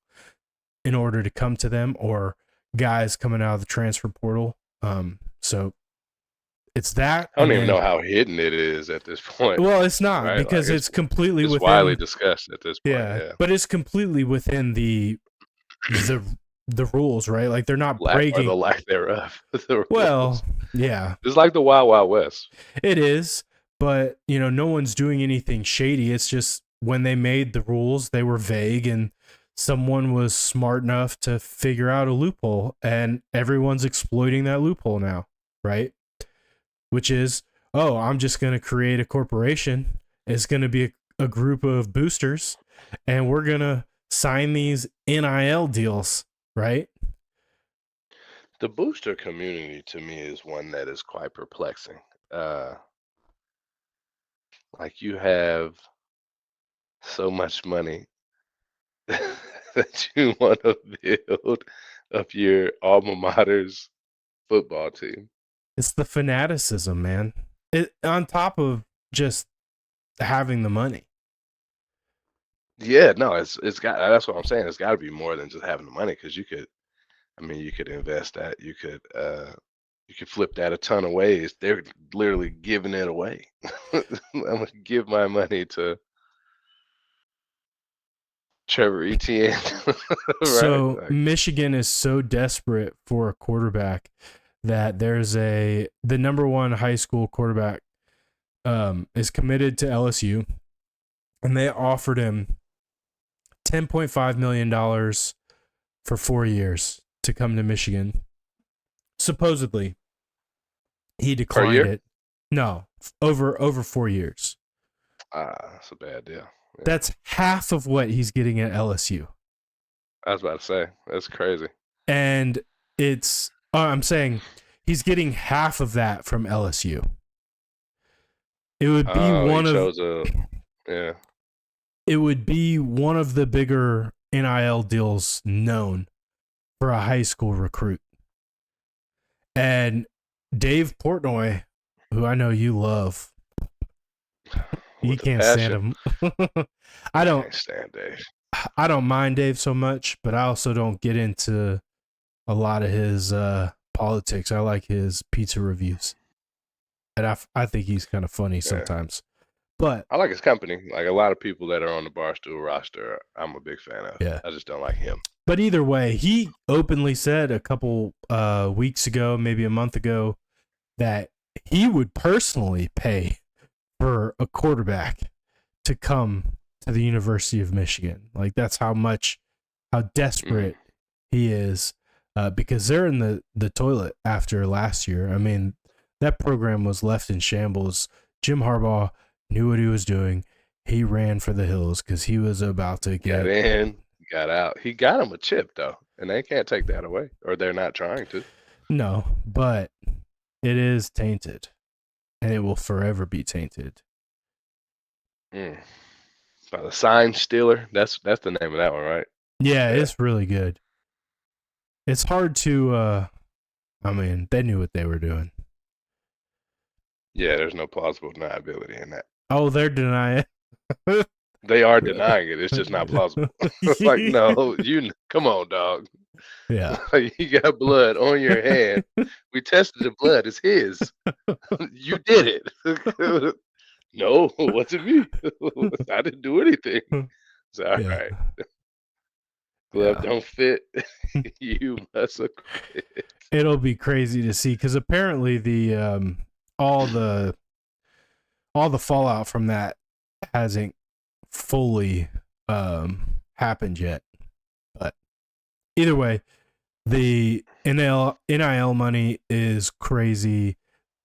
in order to come to them, or guys coming out of the transfer portal. So it's that, I don't and even know then, how hidden it is at this point, well, it's not, right? Like because it's completely it's widely within, discussed at this point. yeah, Yeah. but it's completely within the the rules, right? Like they're not Lack or breaking. the lack thereof. The rules. Well, yeah, It's like the Wild Wild West. it is, but no one's doing anything shady. It's just when they made the rules, they were vague, and someone was smart enough to figure out a loophole, and everyone's exploiting that loophole now, right? Which is, oh, I'm just going to create a corporation. It's going to be a group of boosters, and we're going to sign these NIL deals, right? The booster community to me is one that is quite perplexing. Uh, like you have so much money that you want to build up your alma mater's football team. It's the fanaticism, man. It, on top of just having the money. Yeah, no, it's got. That's what I'm saying. It's got to be more than just having the money, because you could. I mean, you could invest that. You could flip that a ton of ways. They're literally giving it away. I'm gonna give my money to Trevor Etienne, right? So Like, Michigan is so desperate for a quarterback that the number one high school quarterback is committed to LSU, and they offered him $10.5 million for 4 years to come to Michigan. Supposedly, he per declined year. it. No, over 4 years. That's a bad deal. Yeah, That's half of what he's getting at LSU. I was about to say that's crazy. And I'm saying he's getting half of that from LSU. It would be Oh, he one of chose a yeah. it would be one of the bigger NIL deals known for a high school recruit. And Dave Portnoy, who I know you love, you With a can't stand passion. him. I I don't can't stand Dave. I don't mind Dave so much, but I also don't get into a lot of his politics. I like his pizza reviews, and I think he's kind of funny Yeah. sometimes. But I like his company. Like a lot of people that are on the Barstool roster, I'm a big fan of. yeah, I just don't like him. but either way, he openly said a couple weeks ago, maybe a month ago, that he would personally pay for a quarterback to come to the University of Michigan. Like that's how Mm. desperate he is, because they're in the toilet after last year. I mean, that program was left in shambles. Jim Harbaugh knew what he was doing. He ran for the hills because he was about to Got get in, got out. He got him a chip though, and they can't take that away, or they're not trying to. no, but it is tainted. and it will forever be tainted. Mm. By the Sign Stealer. That's the name of that one, right? Yeah, Yeah. it's really good. It's hard to I mean, they knew what they were doing. Yeah, there's no plausible deniability in that. Oh, they're denying it. They are denying it. It's just not plausible. Like, no, come on, dog. Yeah. You got blood on your hand. We tested the blood. It's his. You did it. No, it wasn't me. I didn't do anything. It's all Yeah. right. Glove Yeah. don't fit. You must have quit. It'll be crazy to see because apparently the all the all the fallout from that hasn't fully happened yet. But either way, the NIL money is crazy.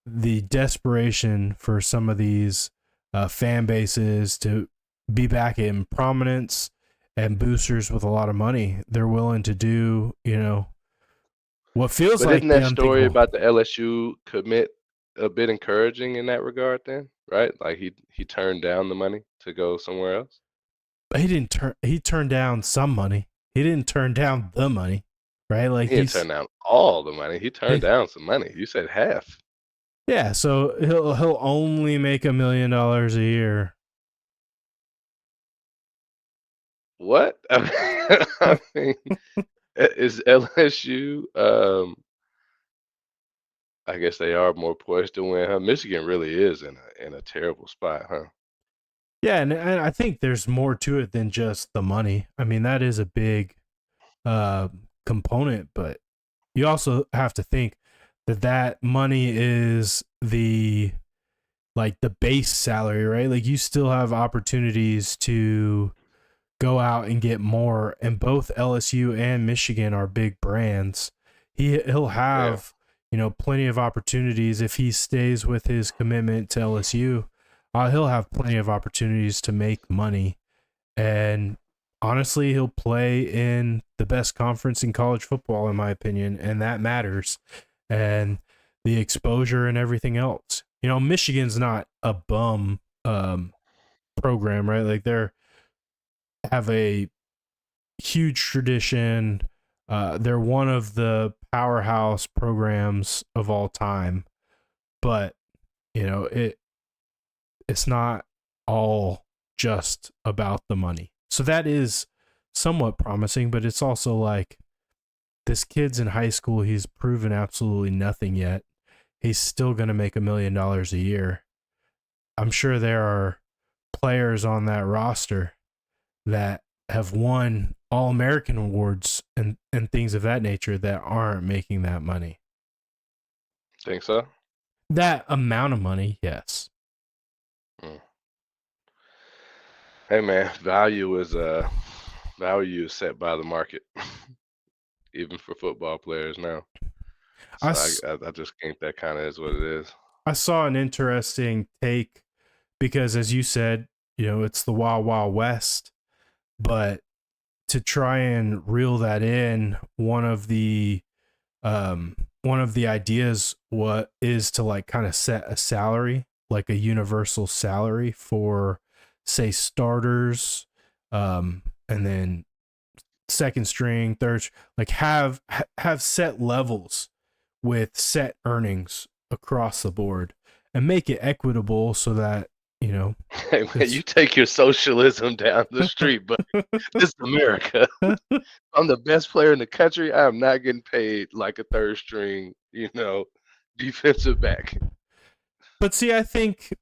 The desperation for some of these fan bases to be back in prominence and boosters with a lot of money, they're willing to do, what feels But like isn't the that story unthinkable. about the LSU commit a bit encouraging in that regard then, right? Like he turned down the money to go somewhere else? But he turned down some money. He didn't turn down the money, right? Like He didn't turn down all the money. He turned down some money. You said half. yeah, so he'll only make $1 million a year. What? I mean, is LSU, I guess they are more poised to win, huh? Michigan really is in a terrible spot, huh? Yeah, and I think there's more to it than just the money. I mean, that is a big uh, component, but you also have to think that that money is the base salary, right? Like you still have opportunities to go out and get more, and both LSU and Michigan are big brands. He'll Yeah. have plenty of opportunities if he stays with his commitment to LSU. He'll have plenty of opportunities to make money, and honestly, he'll play in the best conference in college football, in my opinion, and that matters. And the exposure and everything else. Michigan's not a bum program, right? Like they're have a huge tradition. They're one of the powerhouse programs of all time, but it's not all just about the money. So that is somewhat promising, but it's also like this kid's in high school. He's proven absolutely nothing yet. He's still going to make $1 million a year. I'm sure there are players on that roster that have won All American awards and things of that nature that aren't making that money. Think so? That amount of money, yes. Mm. Hey man, value is set by the market, even for football players now. I, So s- I just think that kind of is what it is. I saw an interesting take because, as you said, it's the Wild Wild West, but to try and reel that in, one of the ideas what is to like kind of set a salary, like a universal salary for say starters, and then second string, like have set levels with set earnings across the board and make it equitable so that Hey man, you it's take your socialism down the street, but this is America. I'm the best player in the country. I am not getting paid like a third string, defensive back. but see, I think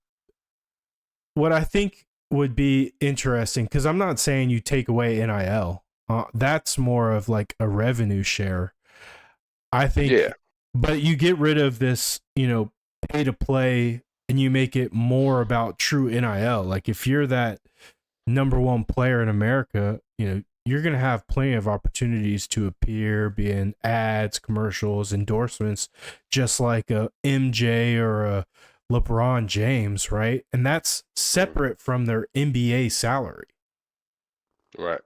would be interesting, because I'm not saying you take away NIL. That's more of like a revenue share. I Yeah, think, but you get rid of this, pay to play, and you make it more about true NIL. Like if you're that number one player in America, you're going to have plenty of opportunities to appear, be in ads, commercials, endorsements, just like a MJ or a LeBron James, right? And that's mhm, separate from their NBA salary. right.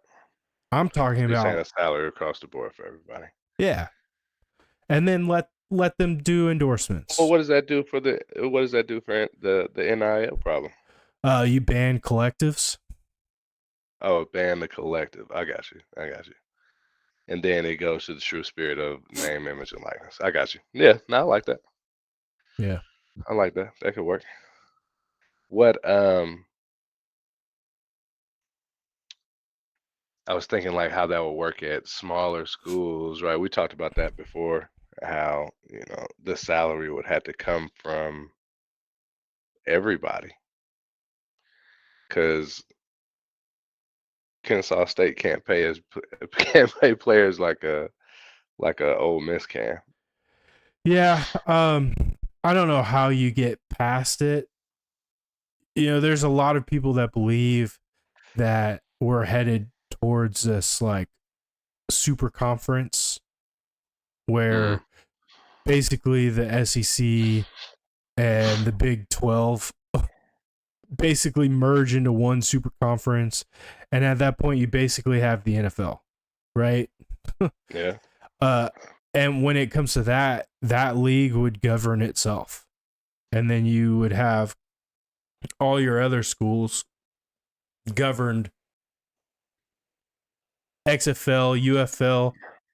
I'm talking So you're saying about, a salary across the board for everybody. yeah. And then let let them do Well, endorsements. what does that do for the NIL problem? You ban collectives. Oh, ban the collective. I got you. I got you. And then it goes to the true spirit of name, image, and likeness. I got you. Yeah, no, I like that. Yeah. I like that. That could work. What I was thinking like how that would work at smaller schools, right? We talked about that before, how, the salary would have to come from everybody because Kennesaw State can't pay can't pay players like a Ole Miss can. Yeah. I don't know how you get past it. There's a lot of people that believe that we're headed towards this like super conference Mm, where basically the SEC and the Big 12 basically merge into one super conference. And at that point, you basically have the NFL, right? yeah. uh, and when it comes to that, that league would govern itself. And then you would have all your other schools governed XFL, UFL,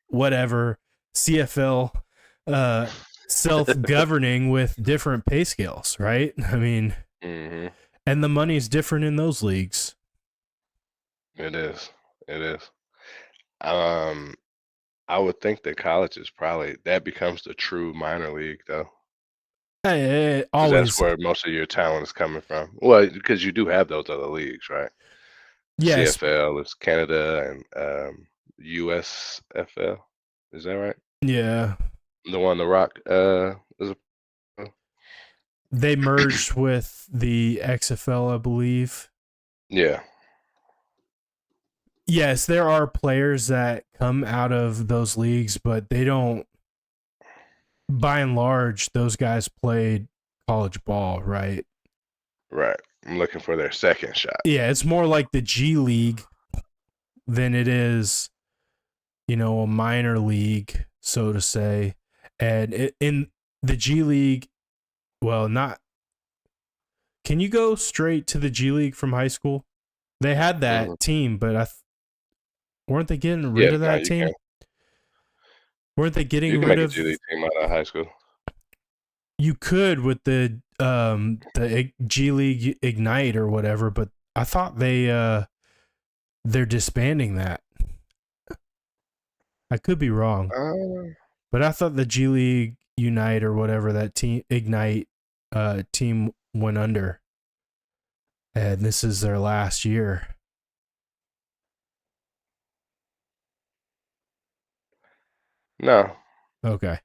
whatever, CFL, uh, self governing with different pay scales, right? I mean, Mhm. and the money's different in those leagues. It is. It is. Um, I would think that college is probably that becomes the true minor league though, It because that's always, where most of your talent is coming from. Well, because you do have those other leagues, right? yes, CFL is Canada and USFL. Is that right? yeah. The one The Rock is a They merged with the XFL, I believe. yeah, Yes, there are players that come out of those leagues, but they don't. By and large, those guys played college ball, right? right. I'm looking for their second shot. Yeah, it's more like the G League than it is, a minor league, so to say. And in the G League, well, not. Can you go straight to the G League from high school? They had Hmm. that team, but weren't they getting rid Yeah, of no, that you can. team? Weren't they You getting can rid make a G of? League team out of high school. You could with the G League Ignite or whatever, but I thought they're disbanding that. I could be wrong, Uh, but I thought the G League Unite or whatever that team Ignite team went under, and this is their last year. no. Okay,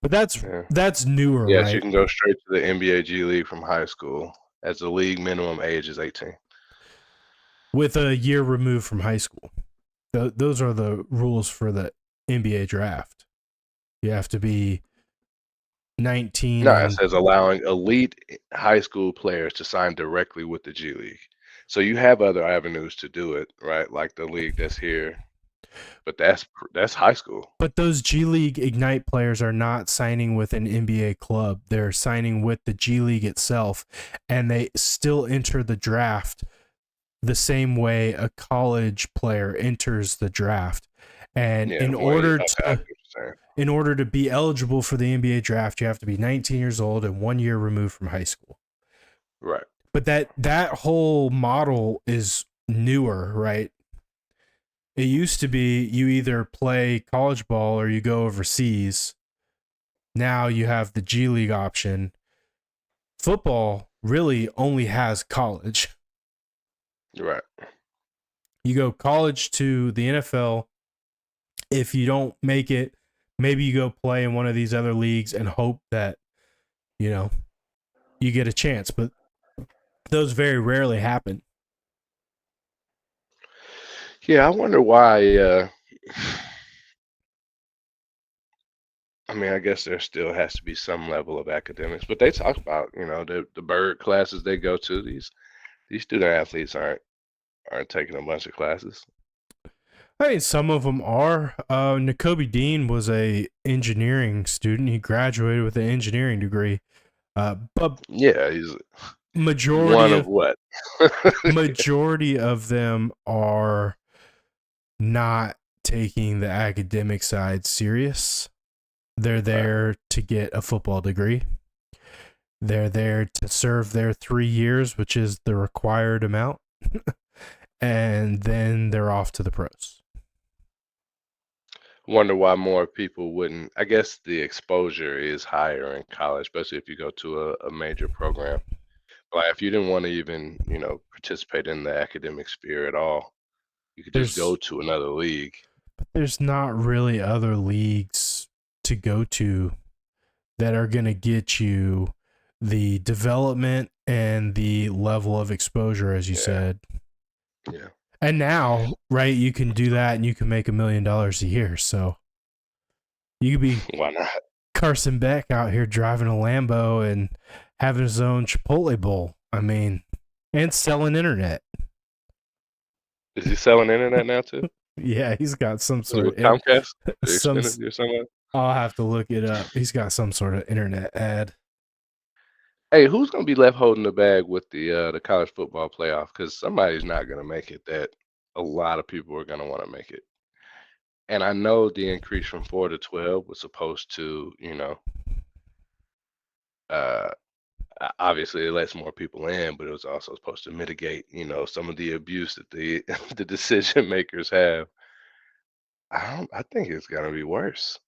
but that's Yeah. that's newer, Yes, you right? can go straight to the NBA G League from high school as the league minimum age is 18. With a year removed from high school. Those are the rules for the NBA draft. You have to be 19 No, it and says allowing elite high school players to sign directly with the G League. So you have other avenues to do it, right? Like the league that's here, but that's high school. but those G League Ignite players are not signing with an NBA club. They're signing with the G League itself, and they still enter the draft the same way a college player enters the draft. And Yeah, well, okay, I get what you're saying. in order to be eligible for the NBA draft, you have to be 19 years old and 1 year removed from high school. Right. But that whole model is newer, right? It used to be you either play college ball or you go overseas. Now you have the G League option. Football really only has college. Right. You go college to the NFL. If you don't make it, maybe you go play in one of these other leagues and hope that, you know, you get a chance. But those very rarely happen. Yeah, I wonder why I mean, I guess there still has to be some level of academics, but they talk about, the bird classes they go to. These student athletes aren't taking a bunch of classes. I mean, some of them are. Nicobe Dean was a engineering student. He graduated with an engineering degree. But Yeah, he's one majority of of what? majority of them are not taking the academic side serious. They're Right. there to get a football degree. They're there to serve their 3 years, which is the required amount, and then they're off to the pros. Wonder why more people wouldn't. I guess the exposure is higher in college, especially if you go to a major program. Like if you didn't want to even, participate in the academic sphere at all, you could just go There's to another league. there's not really other leagues to go to that are going to get you the development and the level of exposure, as you Yeah, said. yeah. And now, right, you can do that and you can make $1 million a year. So you could be Why not? Carson Beck out here driving a Lambo and having his own Chipotle bowl. I mean, and selling internet. Is he selling internet now too? Yeah, he's got some Is it sort with of Comcast? some. Xfinity or something? I'll have to look it up. He's got some sort of internet ad. Hey, who's gonna be left holding the bag with the college football playoff? Because somebody's not gonna make it. That a lot of people are gonna want to make it. And I know the increase from 4 to 12 was supposed to, uh, obviously it lets more people in, but it was also supposed to mitigate, some of the abuse that the the decision makers have. I think it's gonna be worse.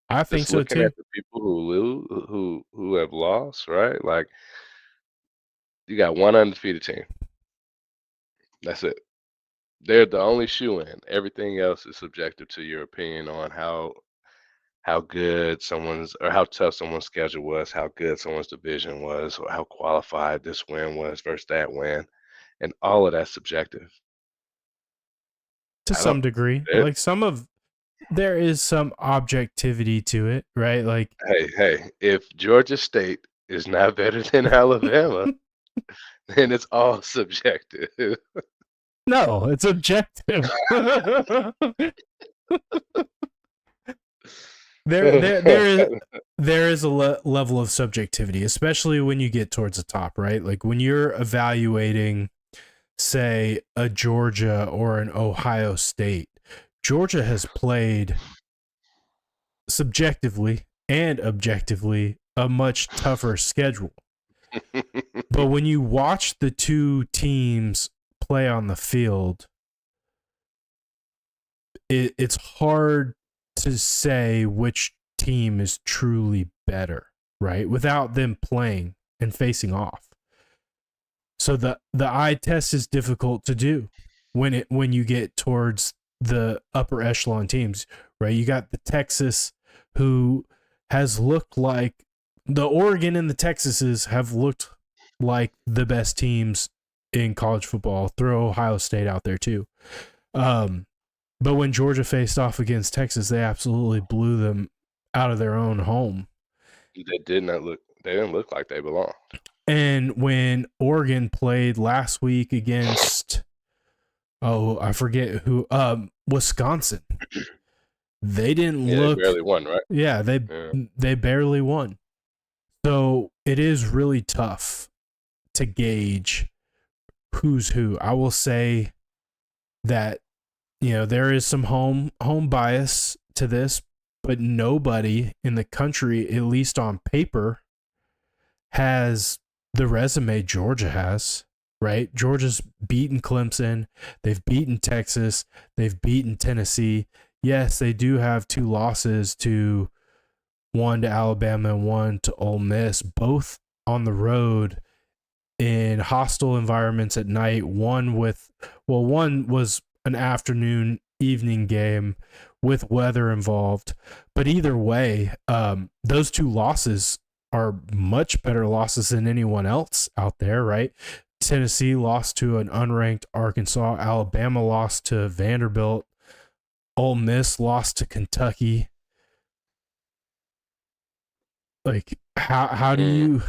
I think Just so looking too. at the people who lose, who have lost, right? Like you got one undefeated team. That's it. They're the only shoe in. Everything else is subjective to your opinion on how good someone's or how tough someone's schedule was, how good someone's division was, or how qualified this win was versus that win, and all of that's subjective. To I don't. some degree, It, like some of there is some objectivity to it, right? Like hey, if Georgia State is not better than Alabama, then it's all subjective. no, it's objective. There is level of subjectivity, especially when you get towards the top, right? Like when you're evaluating, say, a Georgia or an Ohio State. Georgia has played subjectively and objectively a much tougher schedule. But when you watch the two teams play on the field, it's hard to say which team is truly better, right? Without them playing and facing off. So the eye test is difficult to do when you get towards the upper echelon teams, right? You got the Texas who has looked like the Oregon and the Texases have looked like the best teams in college football. Throw Ohio State out there too. Um, but when Georgia faced off against Texas, they absolutely blew them out of their own home. They did not look. They didn't look like they belonged. And when Oregon played last week against I forget who Wisconsin, they didn't Yeah, they look barely won, right? yeah, Yeah. they barely won. So it is really tough to gauge who's who. I will say that there is some home bias to this, but nobody in the country, at least on paper, has the resume Georgia has, right? Georgia's beaten Clemson, they've beaten Texas, they've beaten Tennessee. Yes, they do have two losses, to one to Alabama and one to Ole Miss, both on the road in hostile environments at night. One was an afternoon evening game with weather involved, but either way, those two losses are much better losses than anyone else out there, right? Tennessee lost to an unranked Arkansas, Alabama lost to Vanderbilt, Ole Miss lost to Kentucky. Like Mm.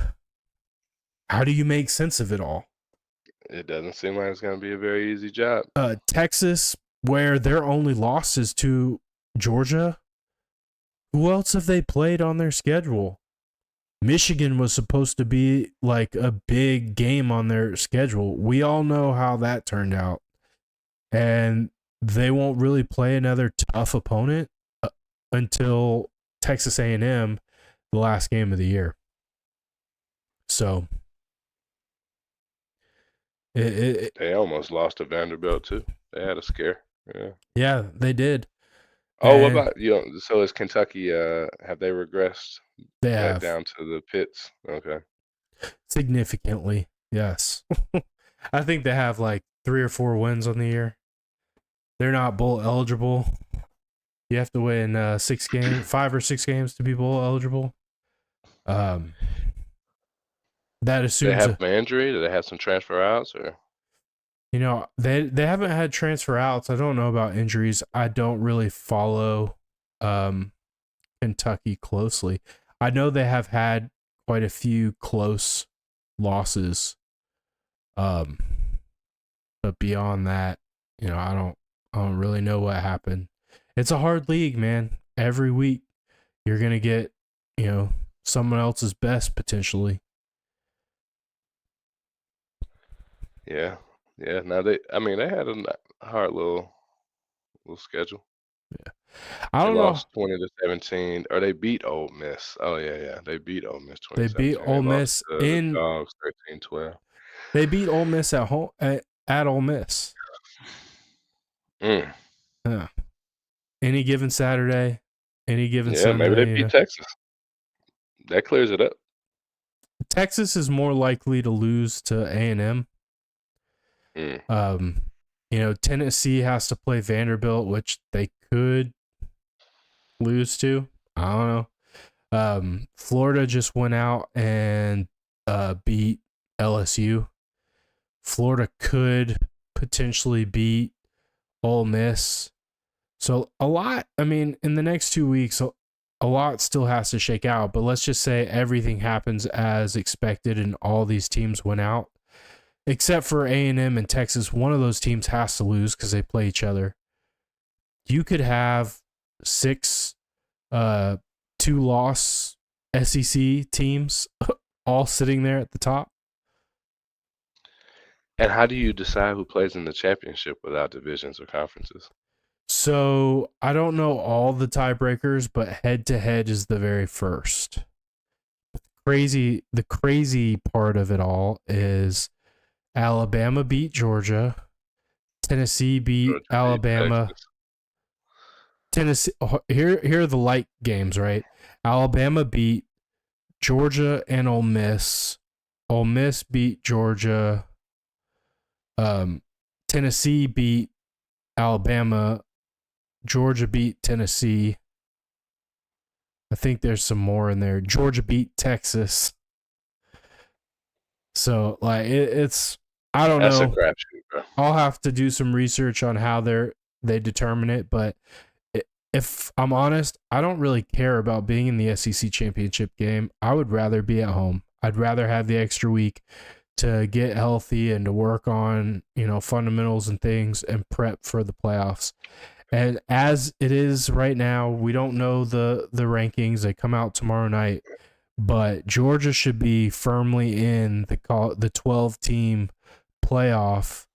how do you make sense of it all? It doesn't seem like it's gonna be a very easy job. Texas where their only loss is to Georgia. Who else have they played on their schedule? Michigan was supposed to be like a big game on their schedule. We all know how that turned out. And they won't really play another tough opponent until Texas A&M, the last game of the year. So They almost lost to Vanderbilt too. They had a scare. Yeah, they did. Oh, what And about so is Kentucky? Have they regressed they back have down to the pits? Okay. significantly. Yes. I think they have like 3 or 4 wins on the year. They're not bowl eligible. You have to win 5 or 6 games to be bowl eligible. That They assumes have an injury? Do they have some transfer outs or? they haven't had transfer outs. I don't know about injuries. I don't really follow Kentucky closely. I know they have had quite a few close losses. But beyond that, I don't really know what happened. It's a hard league, man. Every week you're going to get, someone else's best potentially. Yeah. Yeah. Now they had a hard little schedule. Yeah. I They don't know. lost 20-17, or they beat Ole Miss. Oh yeah. They beat Ole Miss They beat 2017. They Ole lost Miss to the Dogs 13-12. they beat Ole Miss at home at Ole Miss. Mm. Yeah. Any given Saturday, any given Yeah, maybe they Sunday, beat Texas. That clears it up. Texas is more likely to lose to A&M. Mm. Tennessee has to play Vanderbilt, which they could lose to. I don't know. Florida just went out and beat LSU. Florida could potentially beat Ole Miss. So in the next 2 weeks, a lot still has to shake out. But let's just say everything happens as expected and all these teams went out. Except for A&M and Texas, one of those teams has to lose because they play each other. You could have 6 2-loss SEC teams all sitting there at the top. And how do you decide who plays in the championship without divisions or conferences? So I don't know all the tiebreakers, but head-to-head is the very first. The crazy part of it all is Alabama beat Georgia. Tennessee beat Georgia beat Alabama. Texas. Tennessee. Here are the light games, right? Alabama beat Georgia and Ole Miss. Ole Miss beat Georgia. Tennessee beat Alabama. Georgia beat Tennessee. I think there's some more in there. Georgia beat Texas. So it's I don't That's know. a crapshoot, bro. I'll have to do some research on how they determine it, but if I'm honest, I don't really care about being in the SEC championship game. I would rather be at home. I'd rather have the extra week to get healthy and to work on, fundamentals and things and prep for the playoffs. And as it is right now, we don't know the rankings. They come out tomorrow night, but Georgia should be firmly in the 12-team playoff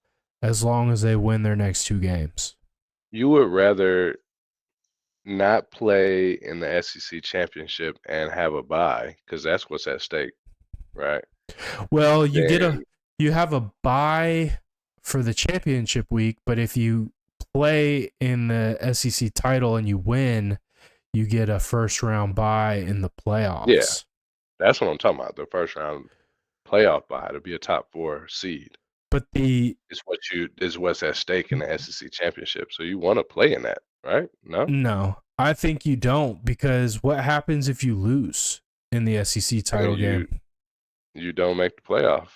as long as they win their next 2 games. You would rather not play in the SEC championship and have a bye, because that's what's at stake, right? Well, you have a bye for the championship week, but if you play in the SEC title and you win, you get a first round bye in the playoffs. Yeah, that's what I'm talking about. The first round playoff bye to be a top 4 seed. But is what's at stake in the SEC championship. So you want to play in that, right? No, I think you don't, because what happens if you lose in the SEC title game? You don't make the playoff.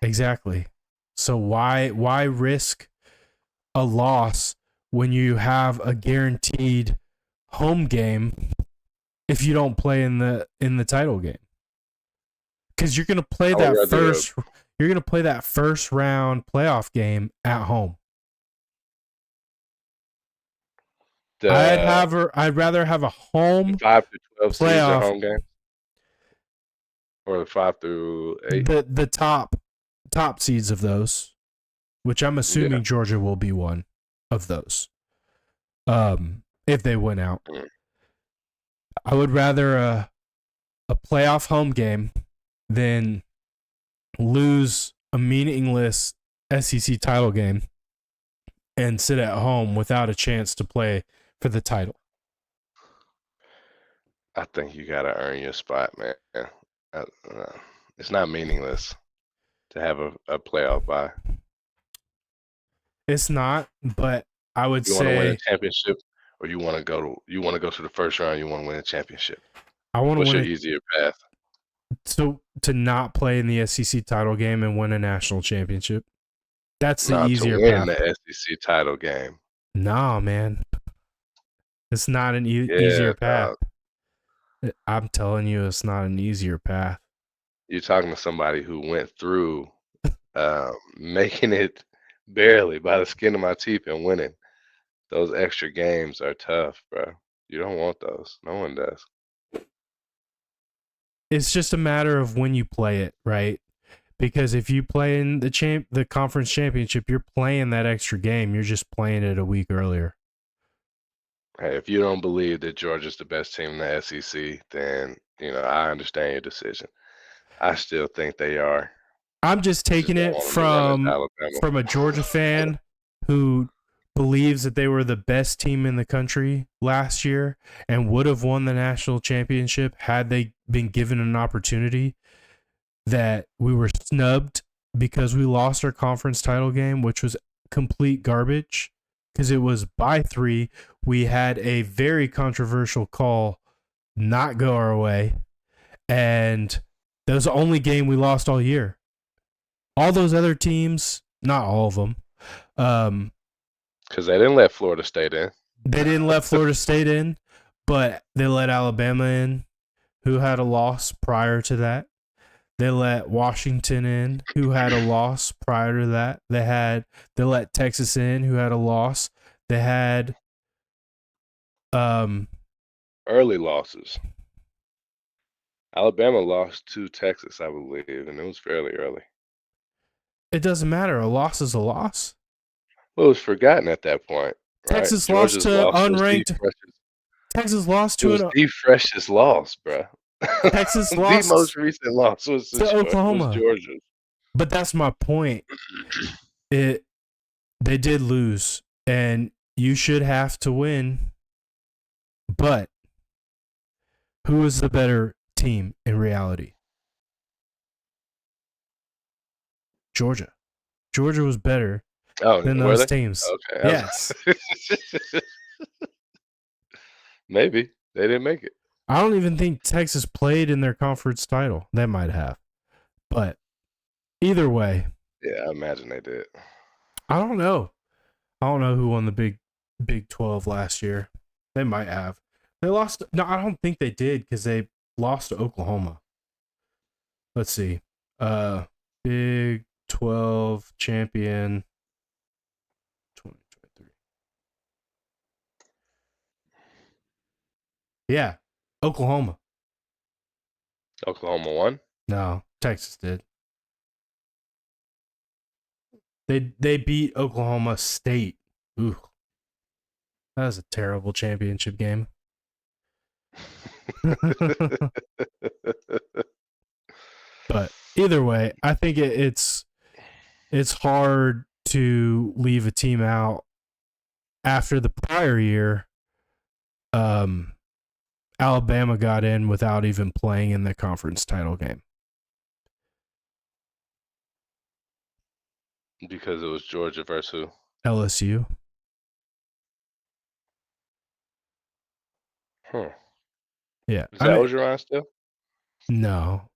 Exactly. So why risk a loss when you have a guaranteed home game if you don't play in the title game? Because you're gonna play that first round playoff game at home. The I'd rather have a home 5 through 12 seeds are playoff. home games, or the 5 through 8. The top seeds of those, which I'm Yeah. assuming Georgia will be one of those. If they win out, Mm. I would rather a playoff home game than lose a meaningless SEC title game and sit at home without a chance to play for the title. I think you gotta earn your spot, man. Uh, uh, it's not meaningless to have a playoff bye. It's not, but I would You want to win a say championship, or you want to go to the first round. You want to win a championship. I want to What's win your it easier path? to not play in the SEC title game and win a national championship. That's the No, to easier win path. the SEC title game. Nah, man. It's not an Yeah, easier path. dog. I'm telling you, it's not an easier path. You're talking to somebody who went through making it barely by the skin of my teeth and winning. Those extra games are tough, bro. You don't want those. No one does. It's just a matter of when you play it, right? Because if you play in the conference championship, you're playing that extra game. You're just playing it a week earlier. Hey, if you don't believe that Georgia's the best team in the SEC, then I understand your decision. I still think they are. I'm just I just taking don't it want them to run into Alabama. from a Georgia fan who believes that they were the best team in the country last year and would have won the national championship had they been given an opportunity, that we were snubbed because we lost our conference title game, which was complete garbage because it was by 3. We had a very controversial call not go our way, and that was the only game we lost all year. All those other teams, not all of them, Because they didn't let Florida State in. they didn't let Florida State in, but they let Alabama in, who had a loss prior to that. They let Washington in, who had a loss prior to that. They let Texas in, who had a loss. They had Early losses. Alabama lost to Texas, I believe, and it was fairly early. it doesn't matter. A loss is a loss. Well, it was forgotten at that point, right? Texas lost Georgia's to loss unranked. Texas lost it to was an the freshest loss, bro. Texas The most lost recent loss was to Oklahoma. Georgia's. But that's my point. They did lose, and you should have to win. But who is the better team in reality? Georgia. Georgia was better Oh, than were those they? teams. Okay. Yes. Maybe they didn't make it. I don't even think Texas played in their conference title. They might have. But either way, Yeah, I imagine they did. I don't know. I don't know who won the Big 12 last year. They might have. They lost. No, I don't think they did because they lost to Oklahoma. Let's see. Big 12 champion 2023. Yeah, Oklahoma. Oklahoma won. No, Texas did. They beat Oklahoma State. Ooh, that was a terrible championship game. But either way, I think it's hard to leave a team out after the prior year. Alabama got in without even playing in the conference title game. Because it was Georgia versus who? LSU. Huh. Yeah. Is that Ogeron still? No.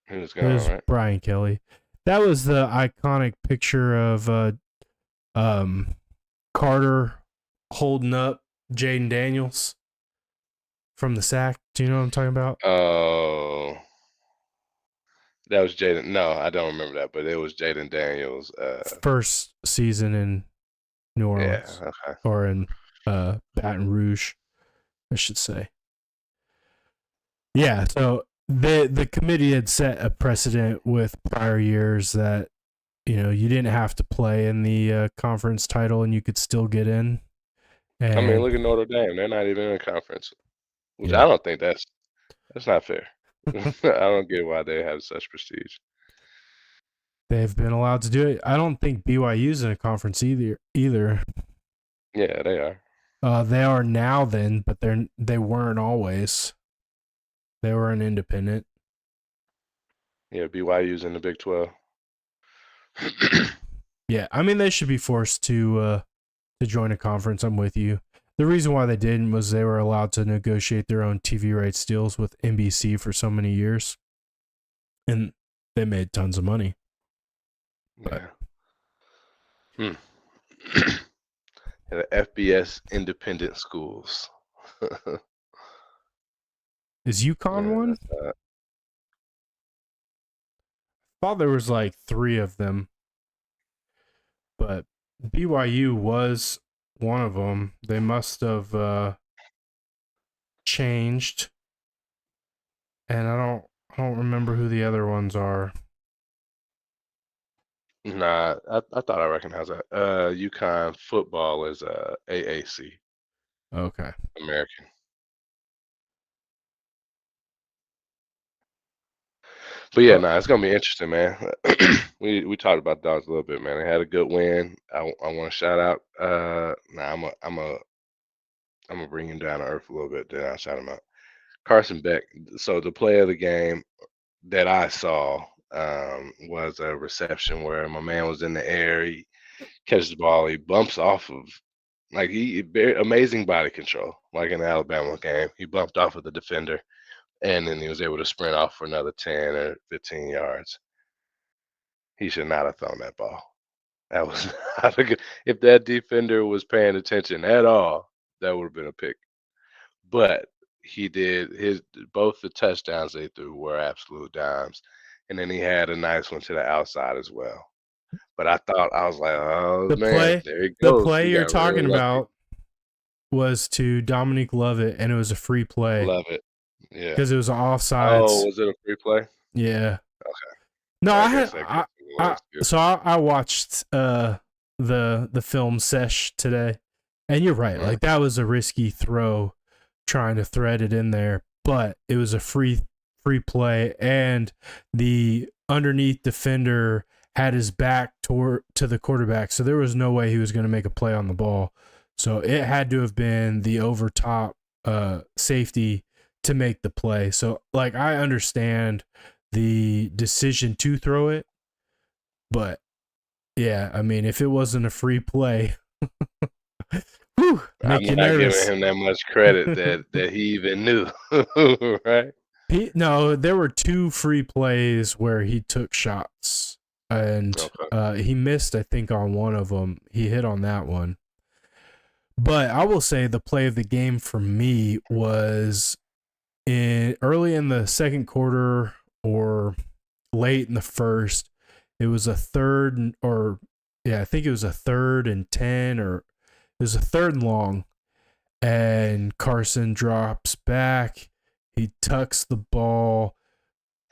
He was It gone, was right? Brian Kelly. That was the iconic picture of Carter holding up Jaden Daniels from the sack. Do you know what I'm talking about? Oh, that was Jaden. No, I don't remember that, but it was Jaden Daniels. First season in New Yeah, Orleans okay. or in Baton Rouge, I should say. Yeah, so the committee had set a precedent with prior years that you didn't have to play in the conference title and you could still get in. I mean, And look at Notre Dame. They're not even in a conference, which yeah, I don't think that's not fair. I don't get why they have such prestige. they've been allowed to do it. I don't think BYU's in a conference either. Yeah, they are. They are now then, but they weren't always. They were an independent. Yeah, BYU's in the Big 12. Yeah, I mean they should be forced to join a conference. I'm with you. The reason why they didn't was they were allowed to negotiate their own TV rights deals with NBC for so many years, and they made tons of money. But Yeah. Hmm. The FBS independent schools. is UConn Yeah, one? that's Thought there was like 3 of them, but BYU was one of them. They must have changed, and I don't remember who the other ones are. nah. I thought I recognized that. UConn football is AAC, Okay. American. But yeah, Oh, nah, it's gonna be interesting, man. We talked about dogs a little bit, man. They had a good win. I want to shout out. Nah, I'm gonna bring him down to earth a little bit. Then I'll shout him out. Carson Beck. So the play of the game that I saw was a reception where my man was in the air. He catches the ball. He bumps off of like very amazing body control, like in the Alabama game. He bumped off of the defender, and then he was able to sprint off for another 10 or 15 yards. He should not have thrown that ball. That was not a good. If that defender was paying attention at all, that would have been a pick. But he did his both the touchdowns they threw were absolute dimes, and then he had a nice one to the outside as well. But I was like, oh the man, play there he the goes. play He you're got real talking lucky. about was to Dominique Lovett, and it was a free play Love it. Yeah. because it was Oh, offsides. was it a free play? Yeah. Okay. No, I I had guess that gets it was good. so I watched the film sesh today, and you're right. Mhm. Like that was a risky throw, trying to thread it in there, but it was a free play, and the underneath defender had his back to the quarterback, so there was no way he was going to make a play on the ball. So it had to have been the over top safety to make the play. So like I understand the decision to throw it, but yeah, I mean if it wasn't a free play, whew, I'm make you not giving nervous. him that much credit that he even knew, right? No, there were 2 free plays where he took shots, and Okay. he missed, I think, on one of them. He hit on that one. But I will say the play of the game for me was early in the second quarter or late in the first. It was a third or yeah, I think it was a 3rd and 10, or it was a 3rd and long, and Carson drops back. He tucks the ball,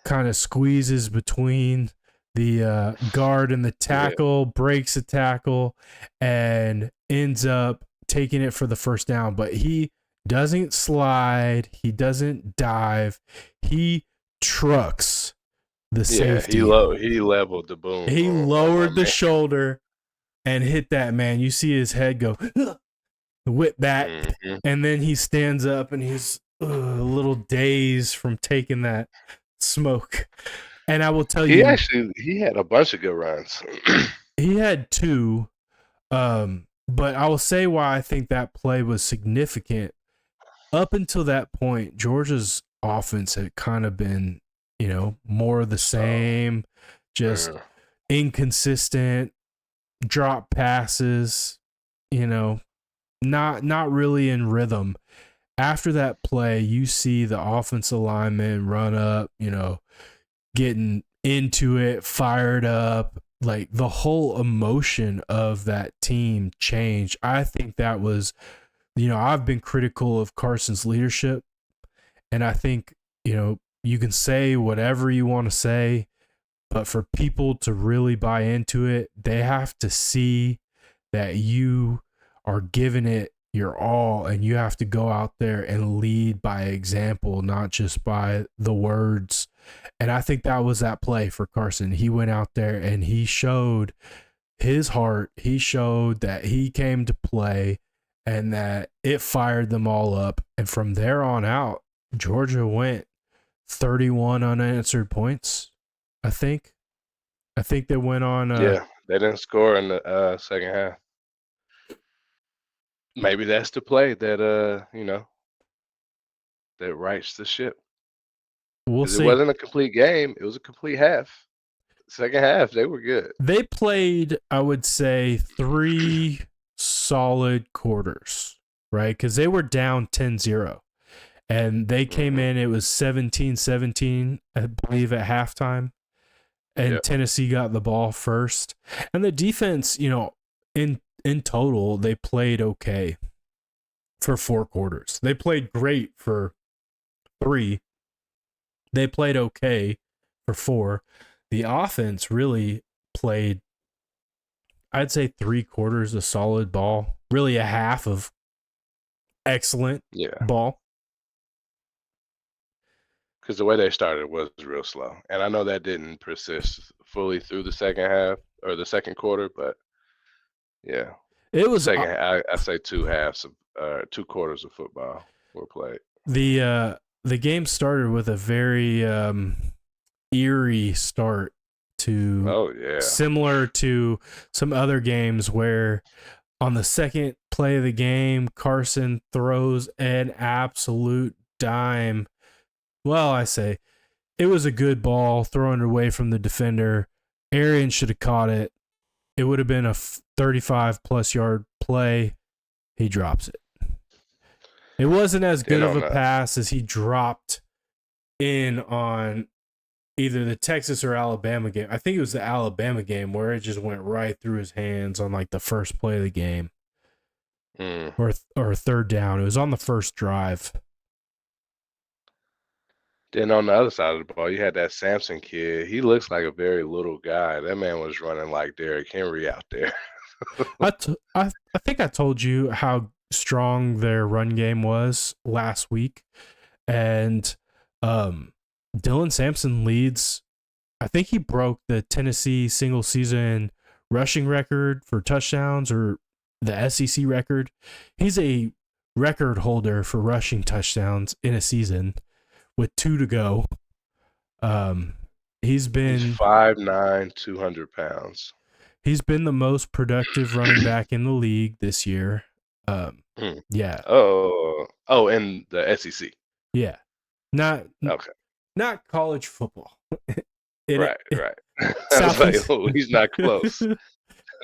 kind of squeezes between the guard and the Yeah. tackle, breaks a tackle, and ends up taking it for the first down. But he doesn't slide, he doesn't dive, he trucks the Yeah, safety. he leveled the boom He on my lowered the man. shoulder and hit that man. You see his head go whip back, Mhm. and then he stands up and he's a little dazed from taking that smoke. And I will tell you, He had a bunch of good runs. he had 2. But I will say why I think that play was significant. Up until that point, Georgia's offense had kind of been, more of the So, same, just yeah. inconsistent, drop passes, you know, not really in rhythm. After that play, you see the offensive linemen run up, getting into it, fired up. Like the whole emotion of that team changed. I think that was I've been critical of Carson's leadership, and I think, you can say whatever you want to say, but for people to really buy into it, they have to see that you are giving it your all, and you have to go out there and lead by example, not just by the words. And I think that was that play for Carson. He went out there and he showed his heart. He showed that he came to play and that it fired them all up. And from there on out, Georgia went 31 unanswered points, I think. I think they went on. Yeah, they didn't score in the second half. Maybe that's the play that that rights the ship. We'll Because it see. wasn't a complete game; it was a complete half. Second half, they were good. They played, I would say, 3 solid quarters, right? Because they were down 10-0. And they came in, it was 17-17, I believe, at halftime. And Yep. Tennessee got the ball first. And the defense, in total, they played okay for 4 quarters. They played great for 3. They played okay for 4. The offense really played, I'd say, 3 quarters of solid ball, really a half of excellent Yeah. ball. Because the way they started was real slow, and I know that didn't persist fully through the second half or the second quarter, but yeah, It was second. I say 2 halves of 2 quarters of football were played. the game started with a very eerie start to Oh yeah, similar to some other games where on the second play of the game, Carson throws an absolute dime. Well, I say it was a good ball thrown away from the defender. Arian should have caught it. It would have been a 35-plus yard play. He drops it. It wasn't as good of a pass as he dropped in on either the Texas or Alabama game. I think it was the Alabama game where it just went right through his hands on like the first play of the game. Or third down. It was on the first drive. Then on the other side of the ball, you had that Sampson kid. He looks like a very little guy. That man was running like Derrick Henry out there. I think I told you how strong their run game was last week, and Dylan Sampson leads. I think he broke the Tennessee single season rushing record for touchdowns, or the SEC record. He's a record holder for rushing touchdowns in a season with 2 to go. He's 5'9", 200 pounds. He's been the most productive running back in the league this year. Yeah. Oh, in the SEC. Yeah. Not college football. Right. I was like, oh, he's not close.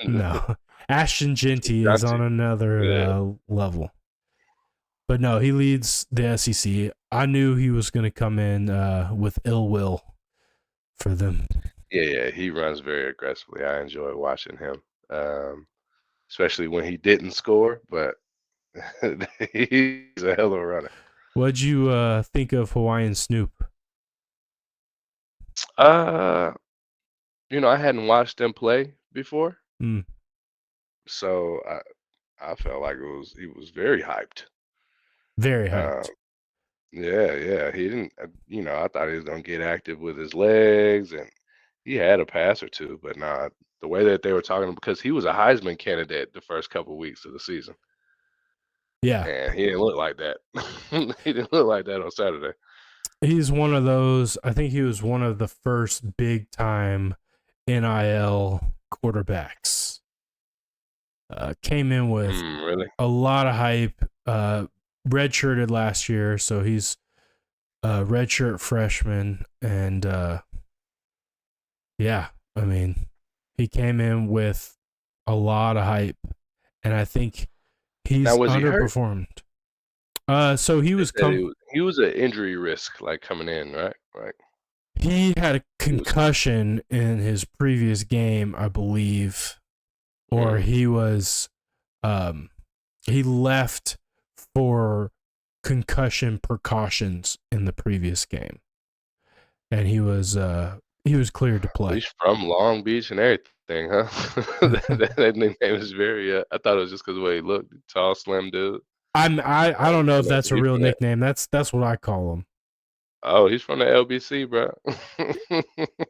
No. Ashton Genty is on another level. But no, he leads the SEC. I knew he was going to come in with ill will for them. Yeah, he runs very aggressively. I enjoy watching him, especially when he didn't score, but he's a hell of a runner. What'd you think of Hawaiian Snoop? I hadn't watched them play before, so I felt like he was very hyped. Very hyped. Yeah. He didn't. I thought he was gonna get active with his legs, and he had a pass or 2, but nah. The way that they were talking, because he was a Heisman candidate the first couple weeks of the season. Yeah. And he didn't look like that. He didn't look like that on Saturday. He's one of those. I think he was one of the first big time NIL quarterbacks. Came in with a lot of hype. Redshirted last year, so he's a redshirt freshman. And yeah, I mean, he came in with a lot of hype. And I think he's underperformed. So he was he was an injury risk, like coming in, right? Right. He had a concussion in his previous game, I believe, or he was he left for concussion precautions in the previous game, and he was cleared to play. He's from Long Beach and everything, huh? That nickname is very. I thought it was just because of the way he looked, tall, slim dude. I don't know if that's a He's real from that. nickname. That's what I call him. Oh, he's from the LBC, bro.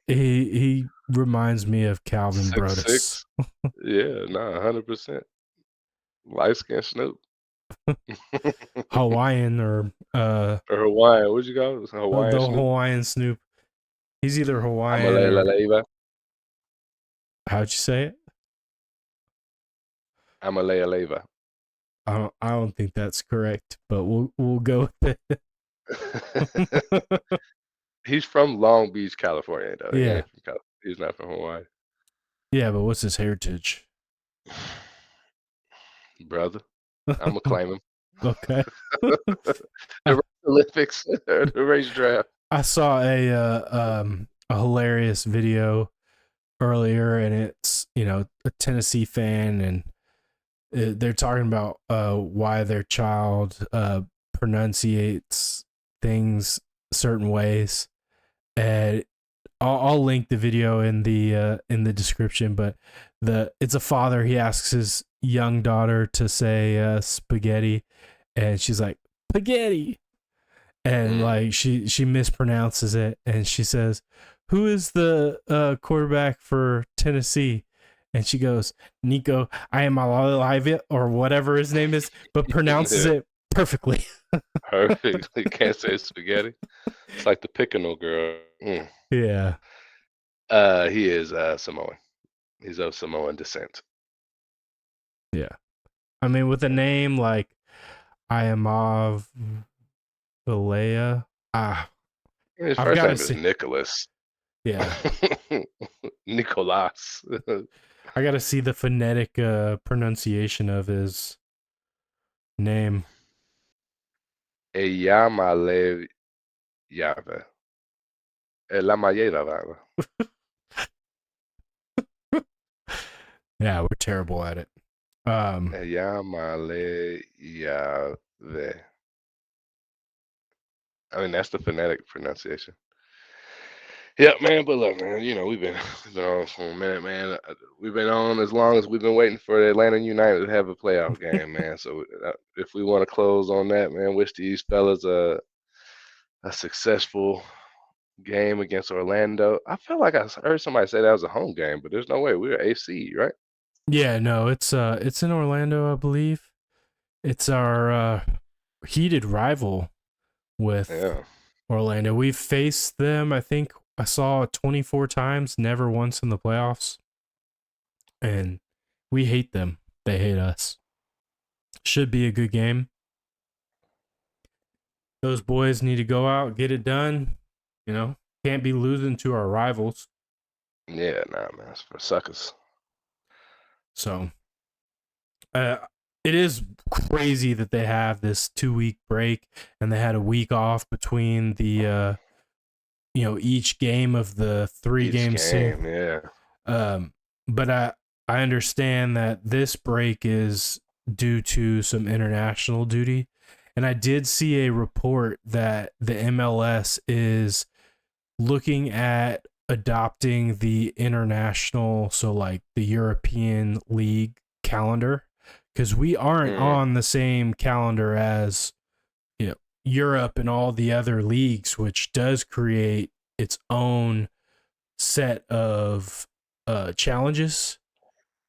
He reminds me of Calvin Six Brodus. six. Yeah, nah, 100%. Light skin Snoop. Hawaiian or Or Hawaiian. What'd you call it? Hawaiian the Snoop. Hawaiian Snoop. He's either Hawaiian or Amalei how'd you say it? Amalei. I don't think that's correct, but we'll go with it. He's from Long Beach, California, though. He Yeah. ain't from California. He's not from Hawaii. Yeah, but what's his heritage? Brother, I'm gonna claim him. Okay. The Olympics, the race draft. I saw a hilarious video earlier, and it's a Tennessee fan, and they're talking about why their child pronunciates things certain ways, and I'll link the video in the description. But it's a father. He asks his young daughter to say spaghetti, and she's like spaghetti, and like she mispronounces it, and she says, "Who is the quarterback for Tennessee?" And she goes, "Nico Iamaleava or whatever his name is," but pronounces it perfectly. Perfect. You can't say spaghetti. It's like the Picano girl. Yeah. He is Samoan. He's of Samoan descent. Yeah. I mean, with a name like Iamaleava, His I've first got to name is see. Nicholas. Yeah. Nicolas. I got to see the phonetic pronunciation of his name. Iamaleava. Iamaleava. Yeah, we're terrible at it. Iamaleava. I mean, that's the phonetic pronunciation. Yeah, man. But look, man. We've been on for a minute, man. We've been on as long as we've been waiting for the Atlanta United to have a playoff game, man. So if we want to close on that, man, wish these fellas a successful game against Orlando. I feel like I heard somebody say that was a home game, but there's no way. We're AC, right? Yeah, no, it's in Orlando, I believe. It's our heated rival with Orlando. We've faced them, I think I saw 24 times, never once in the playoffs. And we hate them. They hate us. Should be a good game. Those boys need to go out, get it done. Can't be losing to our rivals. Yeah, nah, man. It's for suckers. So, it is crazy that they have this 2-week break and they had a week off between the, each game of the 3-game series. Yeah. But I understand that this break is due to some international duty. And I did see a report that the MLS is looking at adopting the international, so like the European League calendar, because we aren't on the same calendar as Europe and all the other leagues, which does create its own set of challenges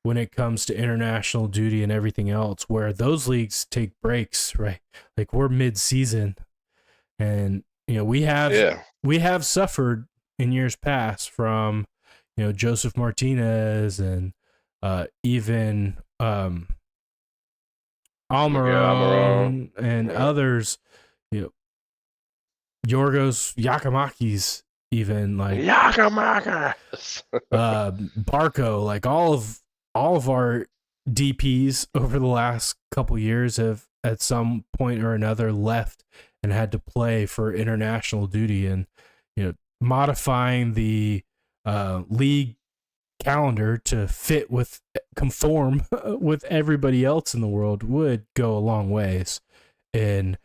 when it comes to international duty and everything else, where those leagues take breaks, right? Like we're mid-season, and we have suffered in years past from Joseph Martinez and even Almiron and others, Yorgos Yakamakis, even like Barco, like all of our DPs over the last couple years have at some point or another left and had to play for international duty, and modifying the league calendar to conform with everybody else in the world would go a long ways. and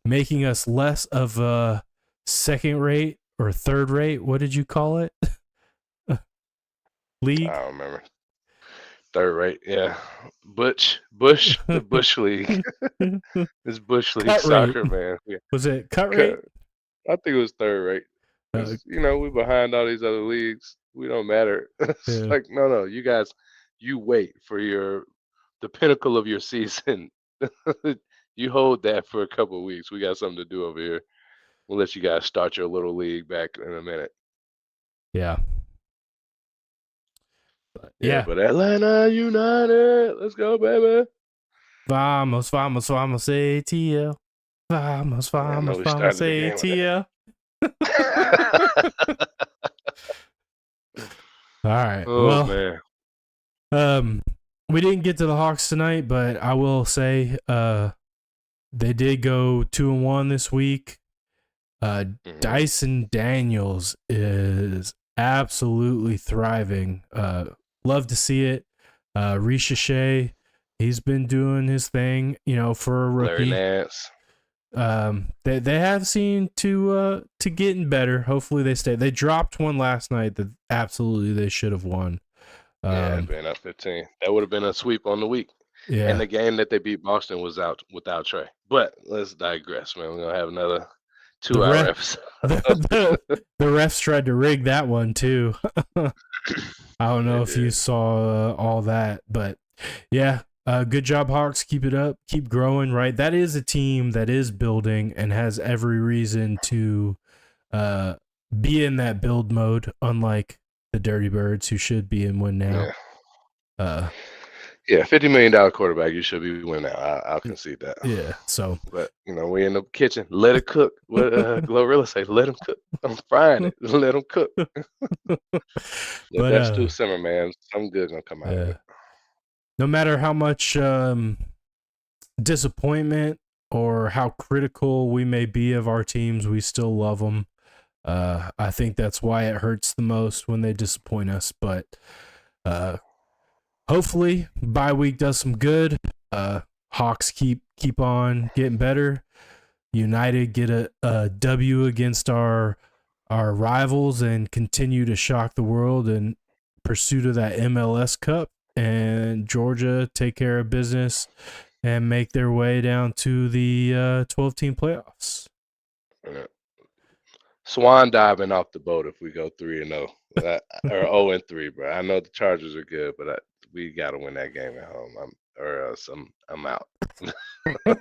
making us less of a second rate or third rate. What did you call it? I League? don't remember. Third rate, yeah. Bush, the Bush League. It's Bush League Cut rate. soccer, man. Yeah. Was it cut rate? Cut- I think it was third rate. Uh, Because, we behind all these other leagues. We don't matter. It's yeah. like, no, you guys, you wait for the pinnacle of your season. You hold that for a couple of weeks. We got something to do over here. We'll let you guys start your little league back in a minute. Yeah. But Yeah, yeah. but Atlanta United, let's go, baby. Vamos, vamos, vamos, ATL. Vamos, Yeah, I know vamos, we vamos, started the game with ATL. that. All right. Oh Well, man. um, we didn't get to the Hawks tonight, but I will say, they did go 2-1 this week. Mhm. Dyson Daniels is absolutely thriving. Love to see it. Ricochet, he's been doing his thing, for a Larry rookie. Nance. They have seen to getting better. Hopefully they stay. They dropped one last night that absolutely they should have won. Yeah, been up 15. That would have been a sweep on the week. And Yeah. the game that they beat Boston was out without Trey. But let's digress, man. We're gonna have another The 2-hour ref episode. the refs tried to rig that one too. I don't They know if you did. saw all that, but yeah, good job, Hawks. Keep it up. Keep growing. Right, that is a team that is building and has every reason to uh, be in that build mode. Unlike the Dirty Birds, who should be in win now. Yeah. Uh, Yeah, $50 million quarterback, you should be winning now. I'll concede that. yeah. So But we in the kitchen. Let it cook. What Glorilla say? Let them cook. I'm frying it. Let them cook. Let but that stew simmer, man. Something good gonna come out of it. no matter how much disappointment or how critical we may be of our teams, we still love them. I think that's why it hurts the most when they disappoint us. But hopefully, bye week does some good. Hawks keep on getting better. United get a W against our rivals and continue to shock the world in pursuit of that MLS Cup. And Georgia take care of business and make their way down to the 12-team playoffs. Yeah. Swan diving off the boat if we go 3-0 or 0-3, bro. I know the Chargers are good, but we got to win that game at home. Or else I'm out. All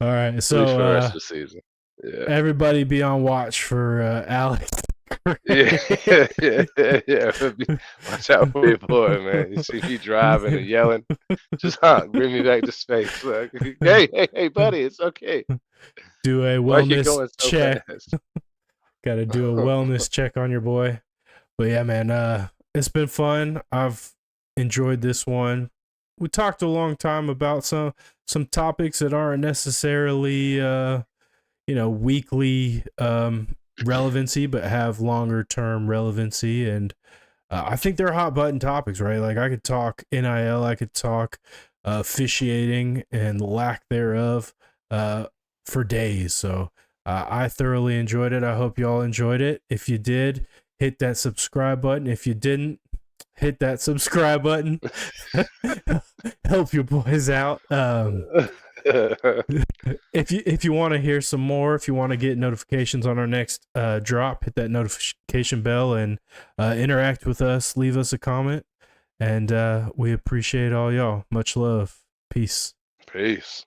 right, At least so for the rest of the season. Yeah. everybody be on watch for Alex. Yeah. Watch out for your boy, man. You see me driving and yelling. Just bring me back to space. Like, hey, buddy, it's okay. Do a Why are you wellness going so check. fast? Got to do a wellness check on your boy. But yeah, man, it's been fun. I've enjoyed this one. We talked a long time about some topics that aren't necessarily weekly relevancy, but have longer term relevancy. And I think they're hot button topics, right? Like I could talk NIL, I could talk officiating and the lack thereof for days. So I thoroughly enjoyed it. I hope y'all enjoyed it. If you did, hit that subscribe button. If you didn't, hit that subscribe button. Help your boys out. If you want to hear some more, if you want to get notifications on our next drop, hit that notification bell and interact with us. Leave us a comment, and we appreciate all y'all. Much love. Peace. Peace.